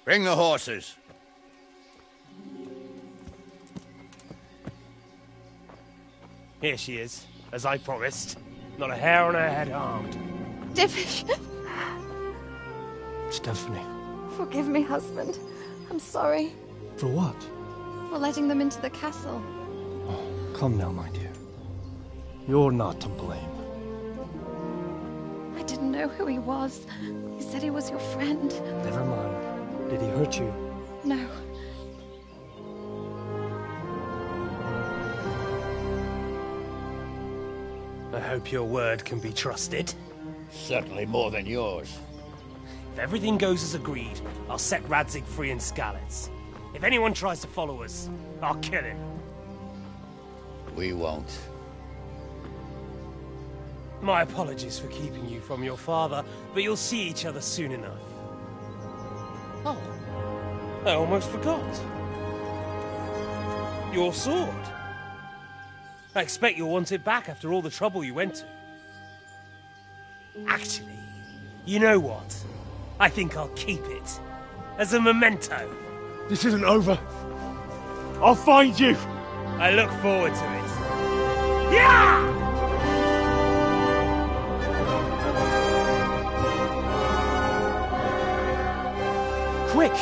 Bring the horses. Here she is, as I promised. Not a hair on her head harmed. Divish! Stephanie. Forgive me, husband. I'm sorry. For what? For letting them into the castle. Oh, come now, my dear. You're not to blame. I didn't know who he was. He said he was your friend. Never mind. Did he hurt you? No. I hope your word can be trusted. Certainly more than yours. If everything goes as agreed, I'll set Radzig free in Skalitz. If anyone tries to follow us, I'll kill him. We won't. My apologies for keeping you from your father, but you'll see each other soon enough. Oh, I almost forgot. Your sword. I expect you'll want it back after all the trouble you went to. Actually, you know what? I think I'll keep it. As a memento. This isn't over. I'll find you. I look forward to it. Yeah! Quick!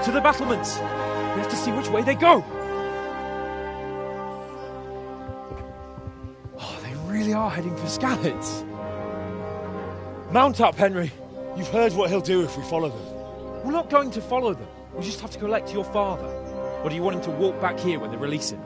To the battlements! We have to see which way they go! Oh, they really are heading for Skalitz. Mount up, Henry. You've heard what he'll do if we follow them. We're not going to follow them. We just have to collect your father. Or do you want him to walk back here when they release him?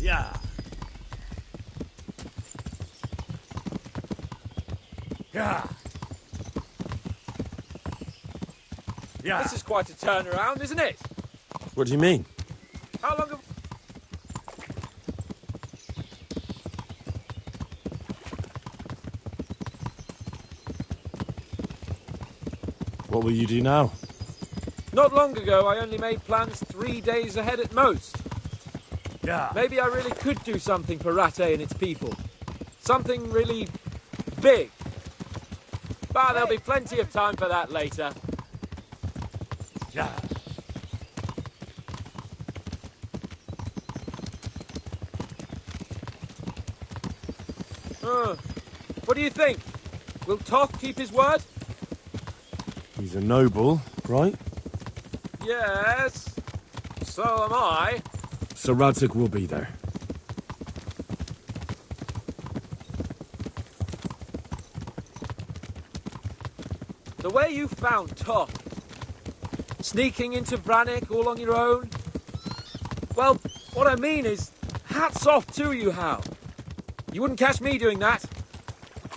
Yeah. Yeah. Yeah. This is quite a turnaround, isn't it? What do you mean? How long have... What will you do now? Not long ago, I only made plans 3 days ahead at most. Yeah. Maybe I really could do something for Rattay and its people. Something really big. But there'll be plenty of time for that later. Yeah. What do you think? Will Toth keep his word? He's a noble, right? Yes. So am I. So Radzig will be there. The way you found Toth, sneaking into Brannick all on your own. Well, what I mean is, hats off to you, Hal. You wouldn't catch me doing that.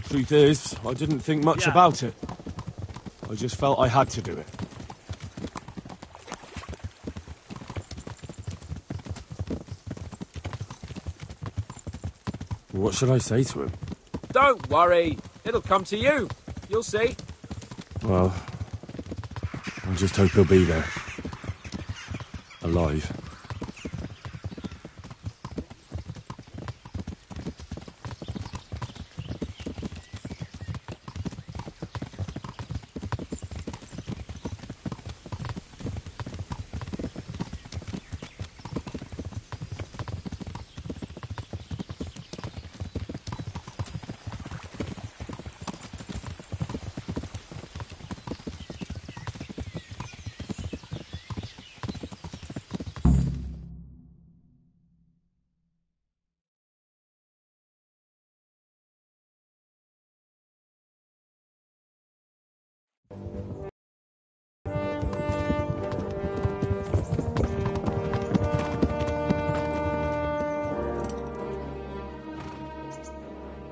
Truth is, I didn't think much about it. I just felt I had to do it. What should I say to him? Don't worry. It'll come to you. You'll see. Well, I just hope he'll be there. Alive.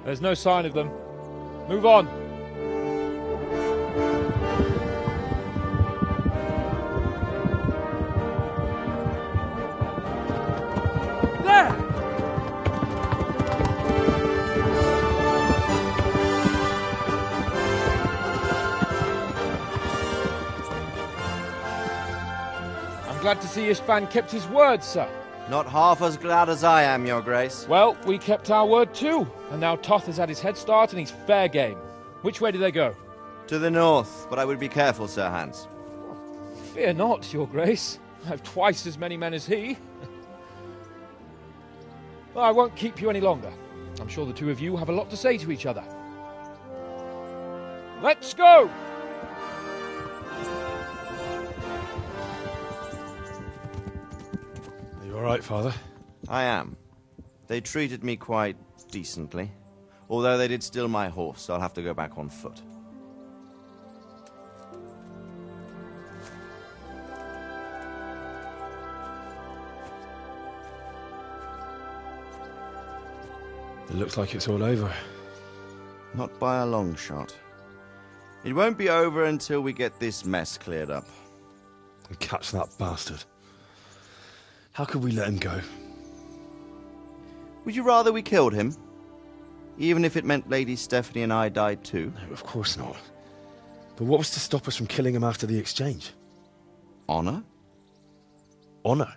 There's no sign of them. Move on. There! I'm glad to see Ishvan kept his word, sir. Not half as glad as I am, Your Grace. Well, we kept our word too, and now Toth has had his head start and he's fair game. Which way do they go? To the north, but I would be careful, Sir Hans. Fear not, Your Grace. I have twice as many men as he. Well, I won't keep you any longer. I'm sure the two of you have a lot to say to each other. Let's go! Are you all right, Father? I am. They treated me quite decently. Although they did steal my horse, so I'll have to go back on foot. It looks like it's all over. Not by a long shot. It won't be over until we get this mess cleared up. And catch that bastard. How could we let him go? Would you rather we killed him? Even if it meant Lady Stephanie and I died too? No, of course not. But what was to stop us from killing him after the exchange? Honor? Honor?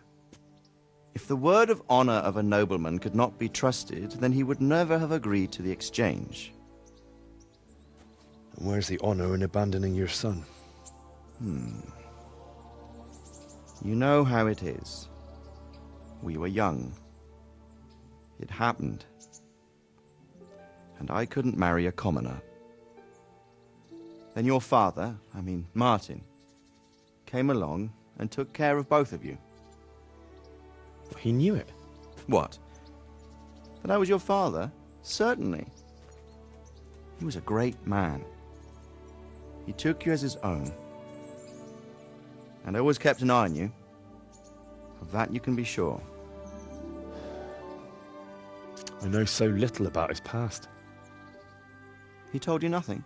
If the word of honor of a nobleman could not be trusted, then he would never have agreed to the exchange. And where's the honor in abandoning your son? You know how it is. We were young. It happened. And I couldn't marry a commoner. Then your father, Martin, came along and took care of both of you. He knew it. What? That I was your father? Certainly. He was a great man. He took you as his own. And always kept an eye on you. Of that you can be sure. I know so little about his past. He told you nothing?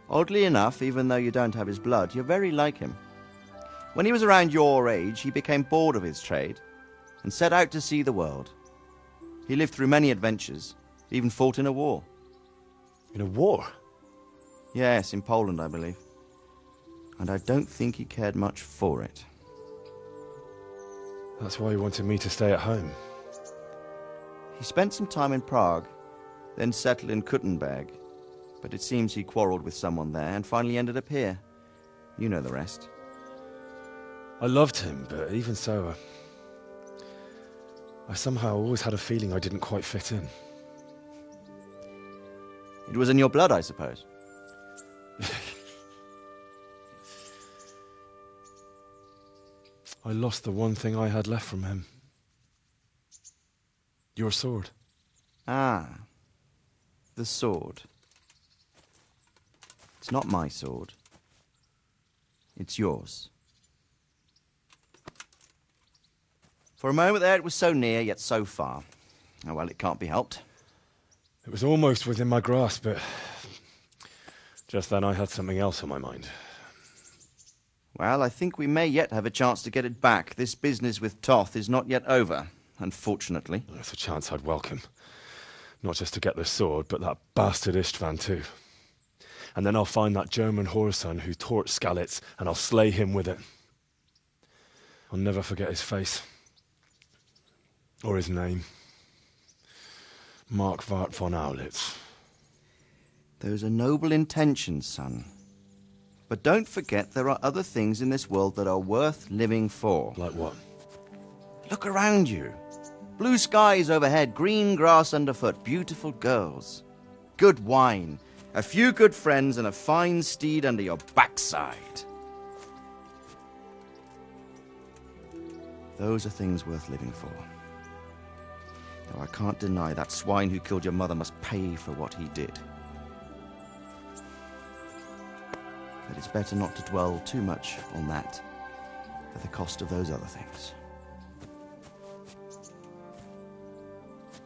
Oddly enough, even though you don't have his blood, you're very like him. When he was around your age, he became bored of his trade and set out to see the world. He lived through many adventures, even fought in a war. In a war? Yes, in Poland, I believe. And I don't think he cared much for it. That's why he wanted me to stay at home. He spent some time in Prague, then settled in Kuttenberg. But it seems he quarreled with someone there and finally ended up here. You know the rest. I loved him, but even so, I somehow always had a feeling I didn't quite fit in. It was in your blood, I suppose. I lost the one thing I had left from him. Your sword. Ah, the sword. It's not my sword. It's yours. For a moment there, it was so near, yet so far. Oh, well, it can't be helped. It was almost within my grasp, but just then I had something else on my mind. Well, I think we may yet have a chance to get it back. This business with Toth is not yet over. unfortunately. That's a chance I'd welcome. Not just to get the sword, but that bastard Istvan too. And then I'll find that German whoreson who torched Skalitz, and I'll slay him with it. I'll never forget his face. Or his name. Mark Vart von Aulitz. Those are noble intentions, son. But don't forget there are other things in this world that are worth living for. Like what? Look around you. Blue skies overhead, green grass underfoot, beautiful girls. Good wine, a few good friends, and a fine steed under your backside. Those are things worth living for. Though I can't deny that swine who killed your mother must pay for what he did. But it's better not to dwell too much on that at the cost of those other things.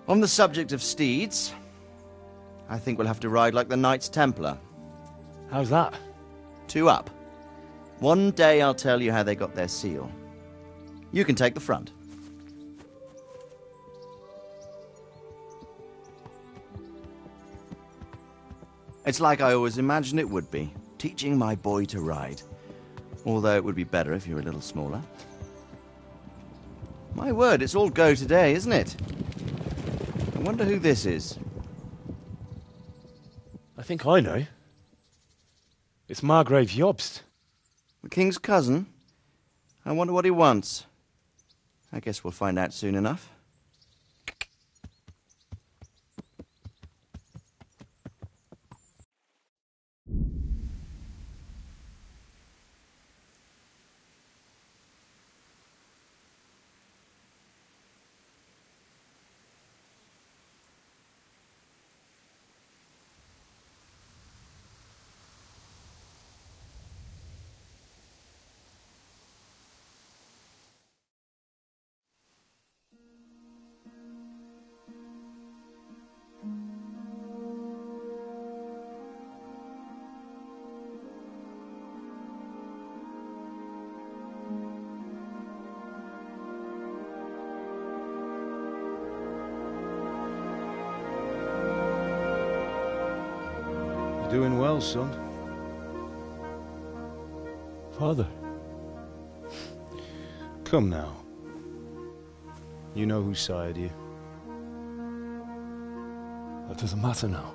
On the subject of steeds, I think we'll have to ride like the Knights Templar. How's that? 2 up. One day I'll tell you how they got their seal. You can take the front. It's like I always imagined it would be, teaching my boy to ride. Although it would be better if you were a little smaller. My word, it's all go today, isn't it? I wonder who this is. I think I know. It's Margrave Jobst. The king's cousin? I wonder what he wants. I guess we'll find out soon enough. Doing well, son. Father. Come now. You know who sired you. That doesn't matter now.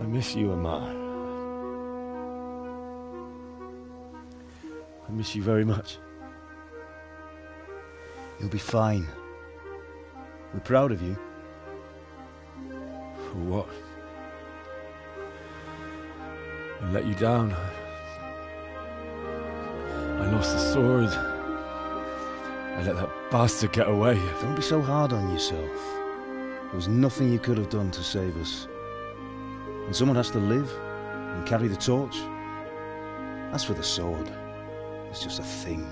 I miss you, Amar. I miss you very much. You'll be fine. We're proud of you. For what? I let you down. I lost the sword. I let that bastard get away. Don't be so hard on yourself. There was nothing you could have done to save us. And someone has to live and carry the torch. As for the sword, it's just a thing.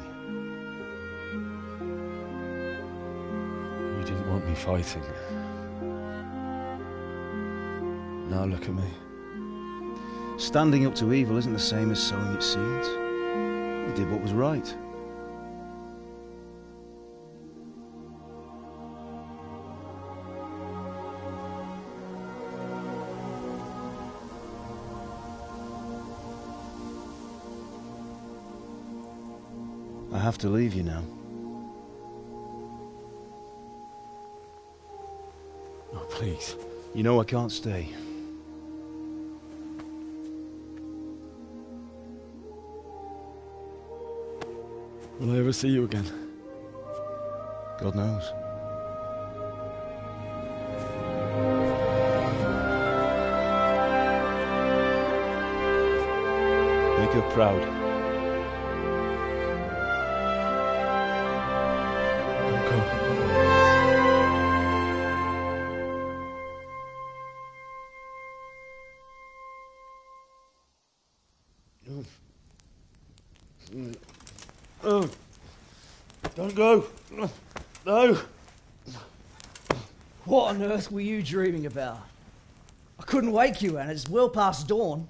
You didn't want me fighting. Now look at me. Standing up to evil isn't the same as sowing its seeds. You did what was right. I have to leave you now. Oh, please. You know I can't stay. Will I ever see you again? God knows. Make her proud. Don't go. Oh, don't go. No. What on earth were you dreaming about? I couldn't wake you, and it's well past dawn.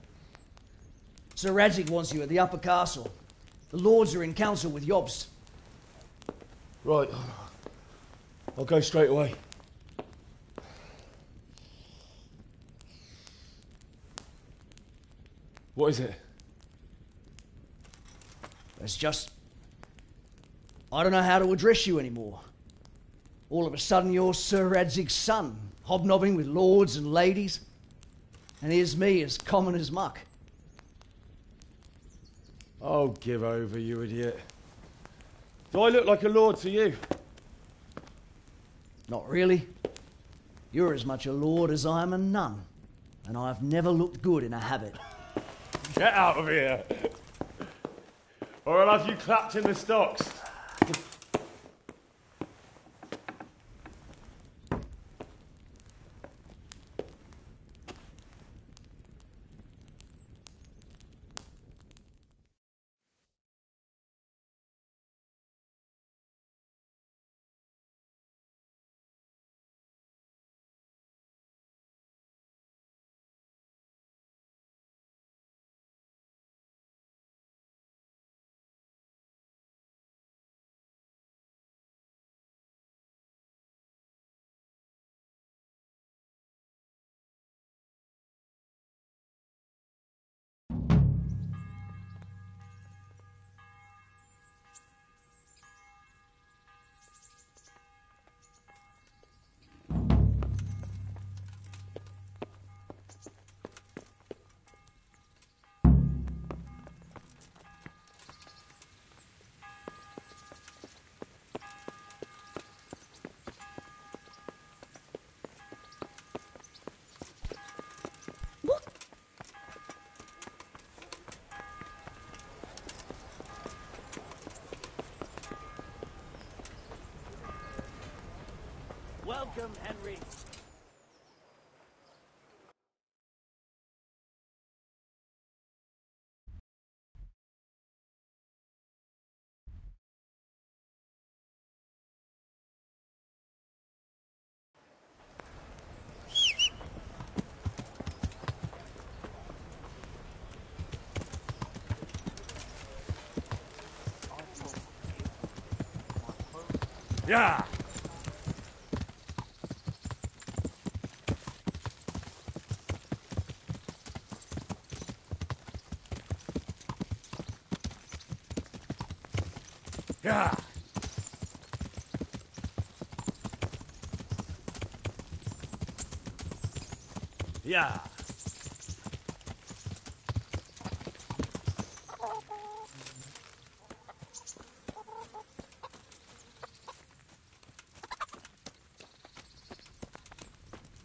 Sir Radzig wants you at the upper castle. The Lords are in council with Yobs. Right. I'll go straight away. What is it? It's just... I don't know how to address you anymore. All of a sudden you're Sir Radzig's son, hobnobbing with lords and ladies. And here's me, as common as muck. Oh, give over, you idiot. Do I look like a lord to you? Not really. You're as much a lord as I am a nun. And I've never looked good in a habit. Get out of here! Or I'll have you clapped in the stocks. Welcome, Henry. Yeah! Yeah! Yeah!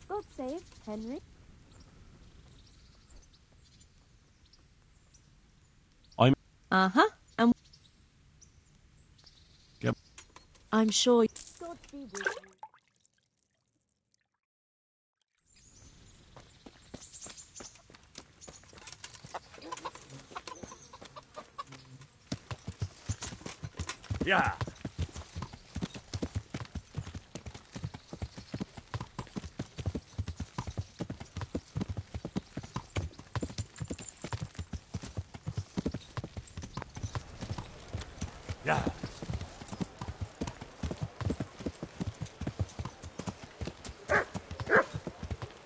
God save Henry. Uh-huh. And Yep. I'm sure... God be with you. Yeah! Yeah!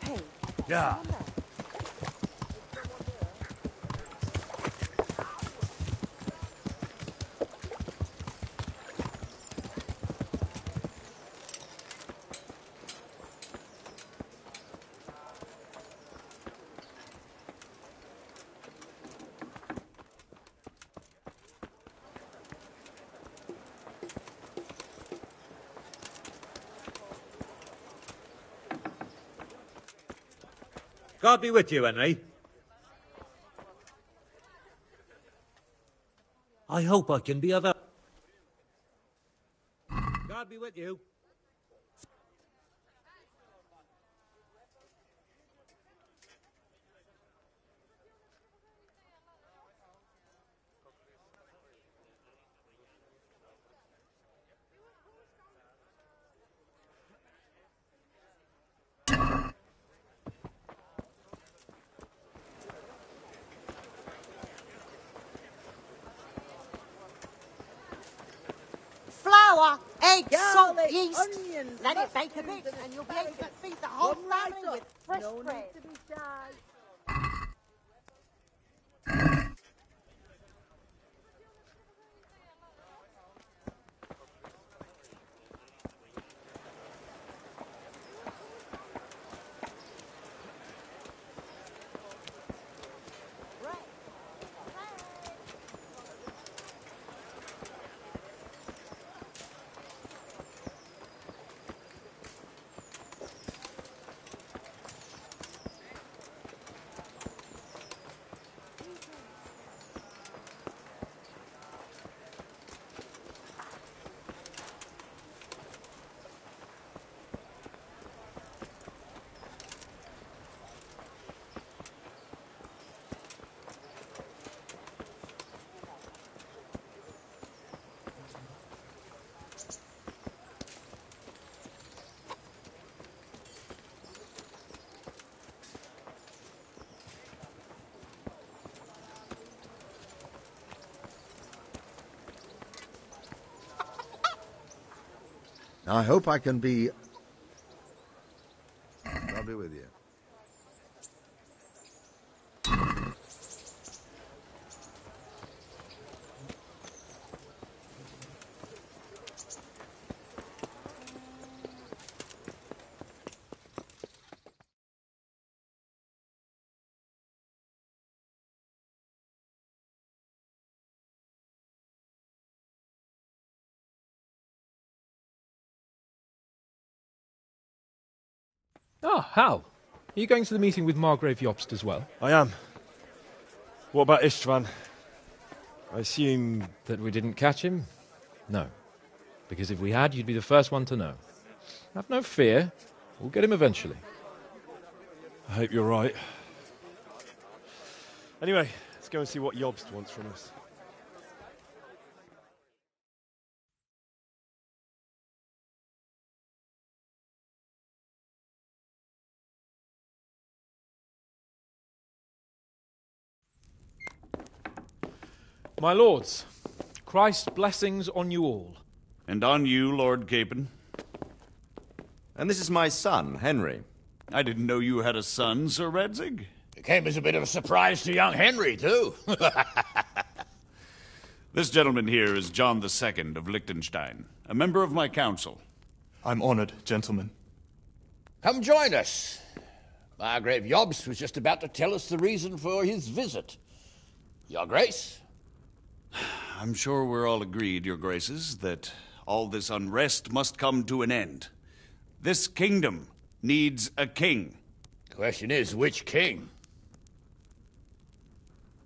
Hey. Yeah! God be with you, Henry. I hope I can be of help. God be with you. flour, eggs, salt, Garlic, yeast. onions, Let it bake a mushrooms, bit, and and you'll be able to asparagus. feed the whole Come right family up. with fresh No bread. need to be shy. I hope I can be... I'll be with you. Ah, Hal. Are you going to the meeting with Margrave Jobst as well? I am. What about Istvan? I assume... That we didn't catch him? No. Because if we had, you'd be the first one to know. Have no fear. We'll get him eventually. I hope you're right. Anyway, let's go and see what Jobst wants from us. My lords, Christ's blessings on you all. And on you, Lord Capon. And this is my son, Henry. I didn't know you had a son, Sir Redzig. It came as a bit of a surprise to young Henry, too. This gentleman here is John II of Liechtenstein, a member of my council. I'm honored, gentlemen. Come join us. Margrave Jobst was just about to tell us the reason for his visit. Your Grace? I'm sure we're all agreed, Your Graces, that all this unrest must come to an end. This kingdom needs a king. The question is, which king?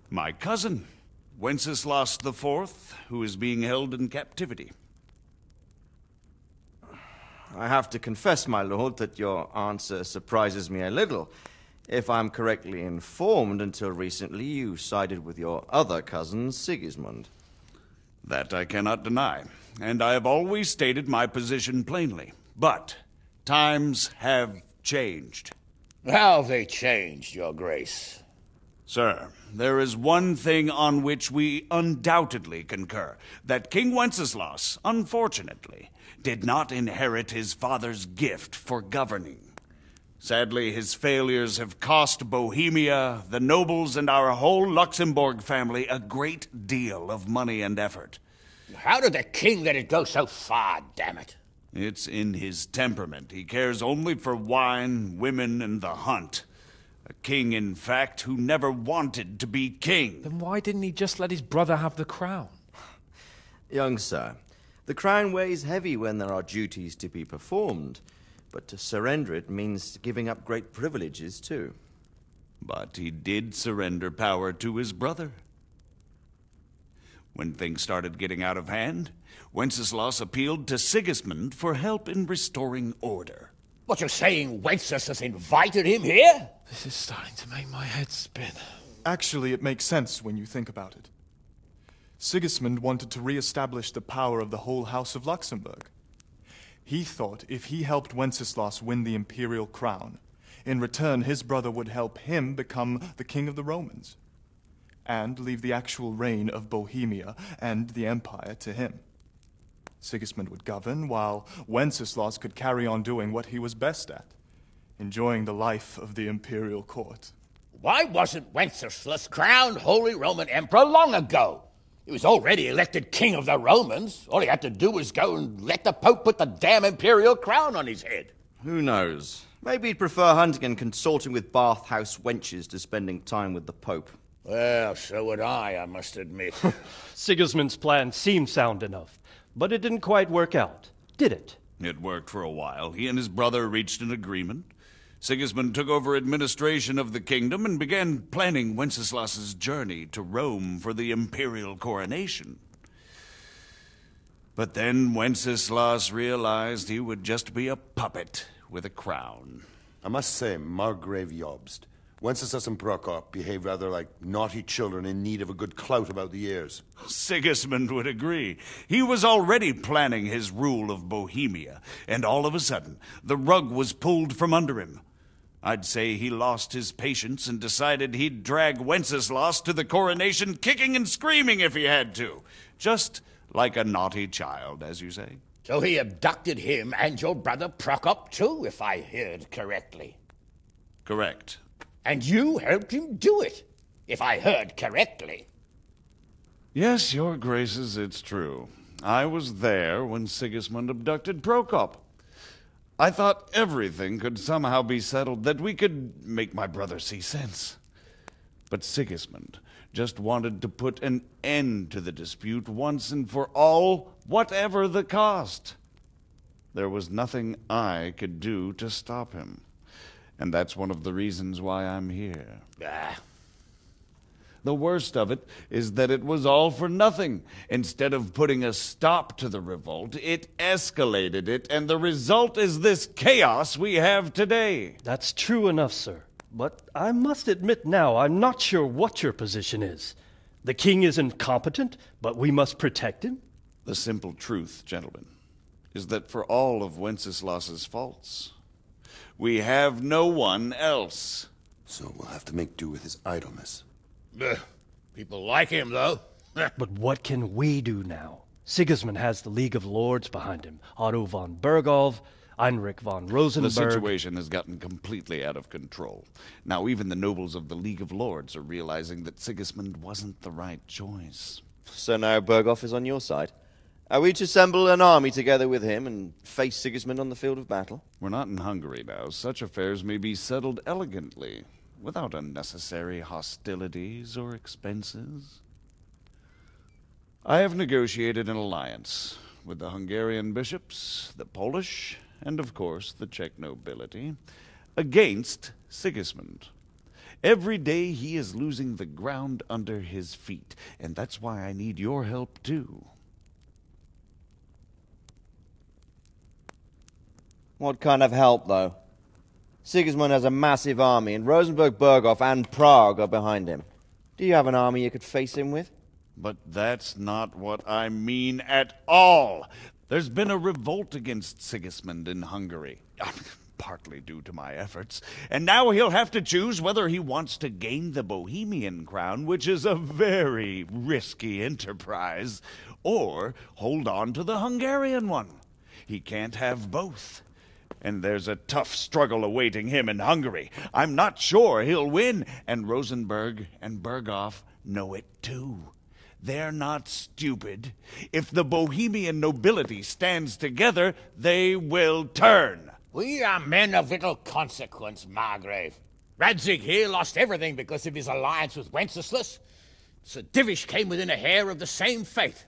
My cousin, Wenceslas IV, who is being held in captivity. I have to confess, my lord, that your answer surprises me a little. If I'm correctly informed, until recently you sided with your other cousin, Sigismund. That I cannot deny, and I have always stated my position plainly. But times have changed. How have they changed, Your Grace? Sir, there is one thing on which we undoubtedly concur, that King Wenceslas, unfortunately, did not inherit his father's gift for governing. Sadly, his failures have cost Bohemia, the nobles, and our whole Luxembourg family a great deal of money and effort. How did the king let it go so far, damn it? It's in his temperament. He cares only for wine, women, and the hunt. A king, in fact, who never wanted to be king. Then why didn't he just let his brother have the crown? Young sir, the crown weighs heavy when there are duties to be performed. But to surrender it means giving up great privileges, too. But he did surrender power to his brother. When things started getting out of hand, Wenceslas appealed to Sigismund for help in restoring order. What, you're saying Wenceslas invited him here? This is starting to make my head spin. Actually, it makes sense when you think about it. Sigismund wanted to re-establish the power of the whole House of Luxembourg. He thought if he helped Wenceslas win the imperial crown, in return his brother would help him become the king of the Romans, and leave the actual reign of Bohemia and the empire to him. Sigismund would govern, while Wenceslas could carry on doing what he was best at, enjoying the life of the imperial court. Why wasn't Wenceslas crowned Holy Roman Emperor long ago? He was already elected king of the Romans. All he had to do was go and let the Pope put the damn imperial crown on his head. Who knows? Maybe he'd prefer hunting and consorting with bathhouse wenches to spending time with the Pope. Well, so would I must admit. Sigismund's plan seemed sound enough, but it didn't quite work out, did it? It worked for a while. He and his brother reached an agreement. Sigismund took over administration of the kingdom and began planning Wenceslas's journey to Rome for the imperial coronation. But then Wenceslas realized he would just be a puppet with a crown. I must say, Margrave Jobst, Wenceslas and Prokop behave rather like naughty children in need of a good clout about the ears. Sigismund would agree. He was already planning his rule of Bohemia, and all of a sudden, the rug was pulled from under him. I'd say he lost his patience and decided he'd drag Wenceslas to the coronation kicking and screaming if he had to. Just like a naughty child, as you say. So he abducted him and your brother Prokop too, if I heard correctly. Correct. And you helped him do it, if I heard correctly. Yes, your graces, it's true. I was there when Sigismund abducted Prokop. I thought everything could somehow be settled, that we could make my brother see sense. But Sigismund just wanted to put an end to the dispute once and for all, whatever the cost. There was nothing I could do to stop him. And that's one of the reasons why I'm here. The worst of it is that it was all for nothing. Instead of putting a stop to the revolt, it escalated it, and the result is this chaos we have today. That's true enough, sir. But I must admit now, I'm not sure what your position is. The king is incompetent, but we must protect him? The simple truth, gentlemen, is that for all of Wenceslas's faults, we have no one else. So we'll have to make do with his idleness. People like him, though. But what can we do now? Sigismund has the League of Lords behind him. Otto von Berghof, Heinrich von Rosenberg. The situation has gotten completely out of control. Now even the nobles of the League of Lords are realizing that Sigismund wasn't the right choice. So now Berghof is on your side. Are we to assemble an army together with him and face Sigismund on the field of battle? We're not in Hungary now. Such affairs may be settled elegantly, without unnecessary hostilities or expenses. I have negotiated an alliance with the Hungarian bishops, the Polish, and of course the Czech nobility, against Sigismund. Every day he is losing the ground under his feet, and that's why I need your help too. What kind of help, though? Sigismund has a massive army, and Rosenberg, Berghof, and Prague are behind him. Do you have an army you could face him with? But that's not what I mean at all. There's been a revolt against Sigismund in Hungary, partly due to my efforts, and now he'll have to choose whether he wants to gain the Bohemian crown, which is a very risky enterprise, or hold on to the Hungarian one. He can't have both. And there's a tough struggle awaiting him in Hungary. I'm not sure he'll win, and Rosenberg and Berghof know it too. They're not stupid. If the Bohemian nobility stands together, they will turn. We are men of little consequence, Margrave. Radzig here lost everything because of his alliance with Wenceslas. Sir Divish came within a hair of the same fate.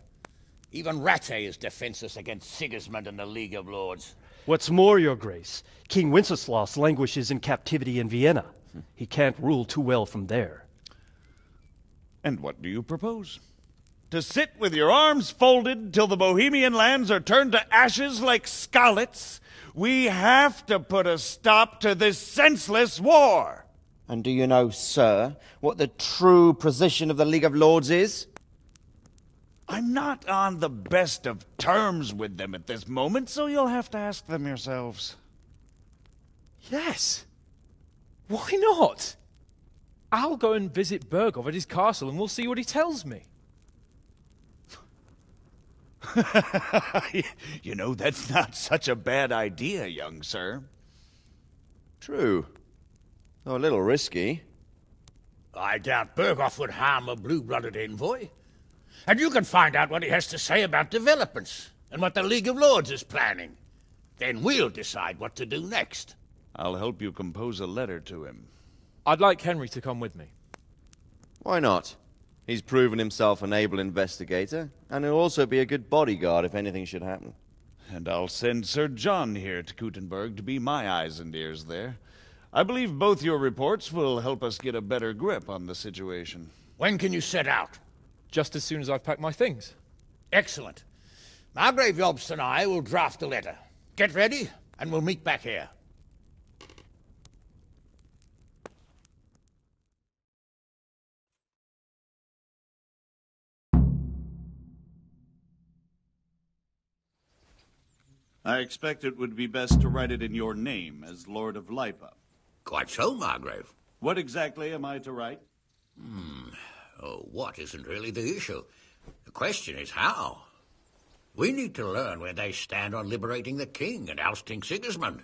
Even Rattay is defenseless against Sigismund and the League of Lords. What's more, Your Grace, King Wenceslas languishes in captivity in Vienna. He can't rule too well from there. And what do you propose? To sit with your arms folded till the Bohemian lands are turned to ashes like Skalitz? We have to put a stop to this senseless war. And do you know, sir, what the true position of the League of Lords is? I'm not on the best of terms with them at this moment, so you'll have to ask them yourselves. Yes. Why not? I'll go and visit Berghof at his castle and we'll see what he tells me. You know, that's not such a bad idea, young sir. True. Though a little risky. I doubt Bergoff would harm a blue-blooded envoy. And you can find out what he has to say about developments and what the League of Lords is planning. Then we'll decide what to do next. I'll help you compose a letter to him. I'd like Henry to come with me. Why not? He's proven himself an able investigator, and he'll also be a good bodyguard if anything should happen. And I'll send Sir John here to Kuttenberg to be my eyes and ears there. I believe both your reports will help us get a better grip on the situation. When can you set out? Just as soon as I've packed my things. Excellent. Margrave Jobst and I will draft a letter. Get ready, and we'll meet back here. I expect it would be best to write it in your name as Lord of Lipa. Quite so, Margrave. What exactly am I to write? Oh, what isn't really the issue. The question is how. We need to learn where they stand on liberating the king and ousting Sigismund.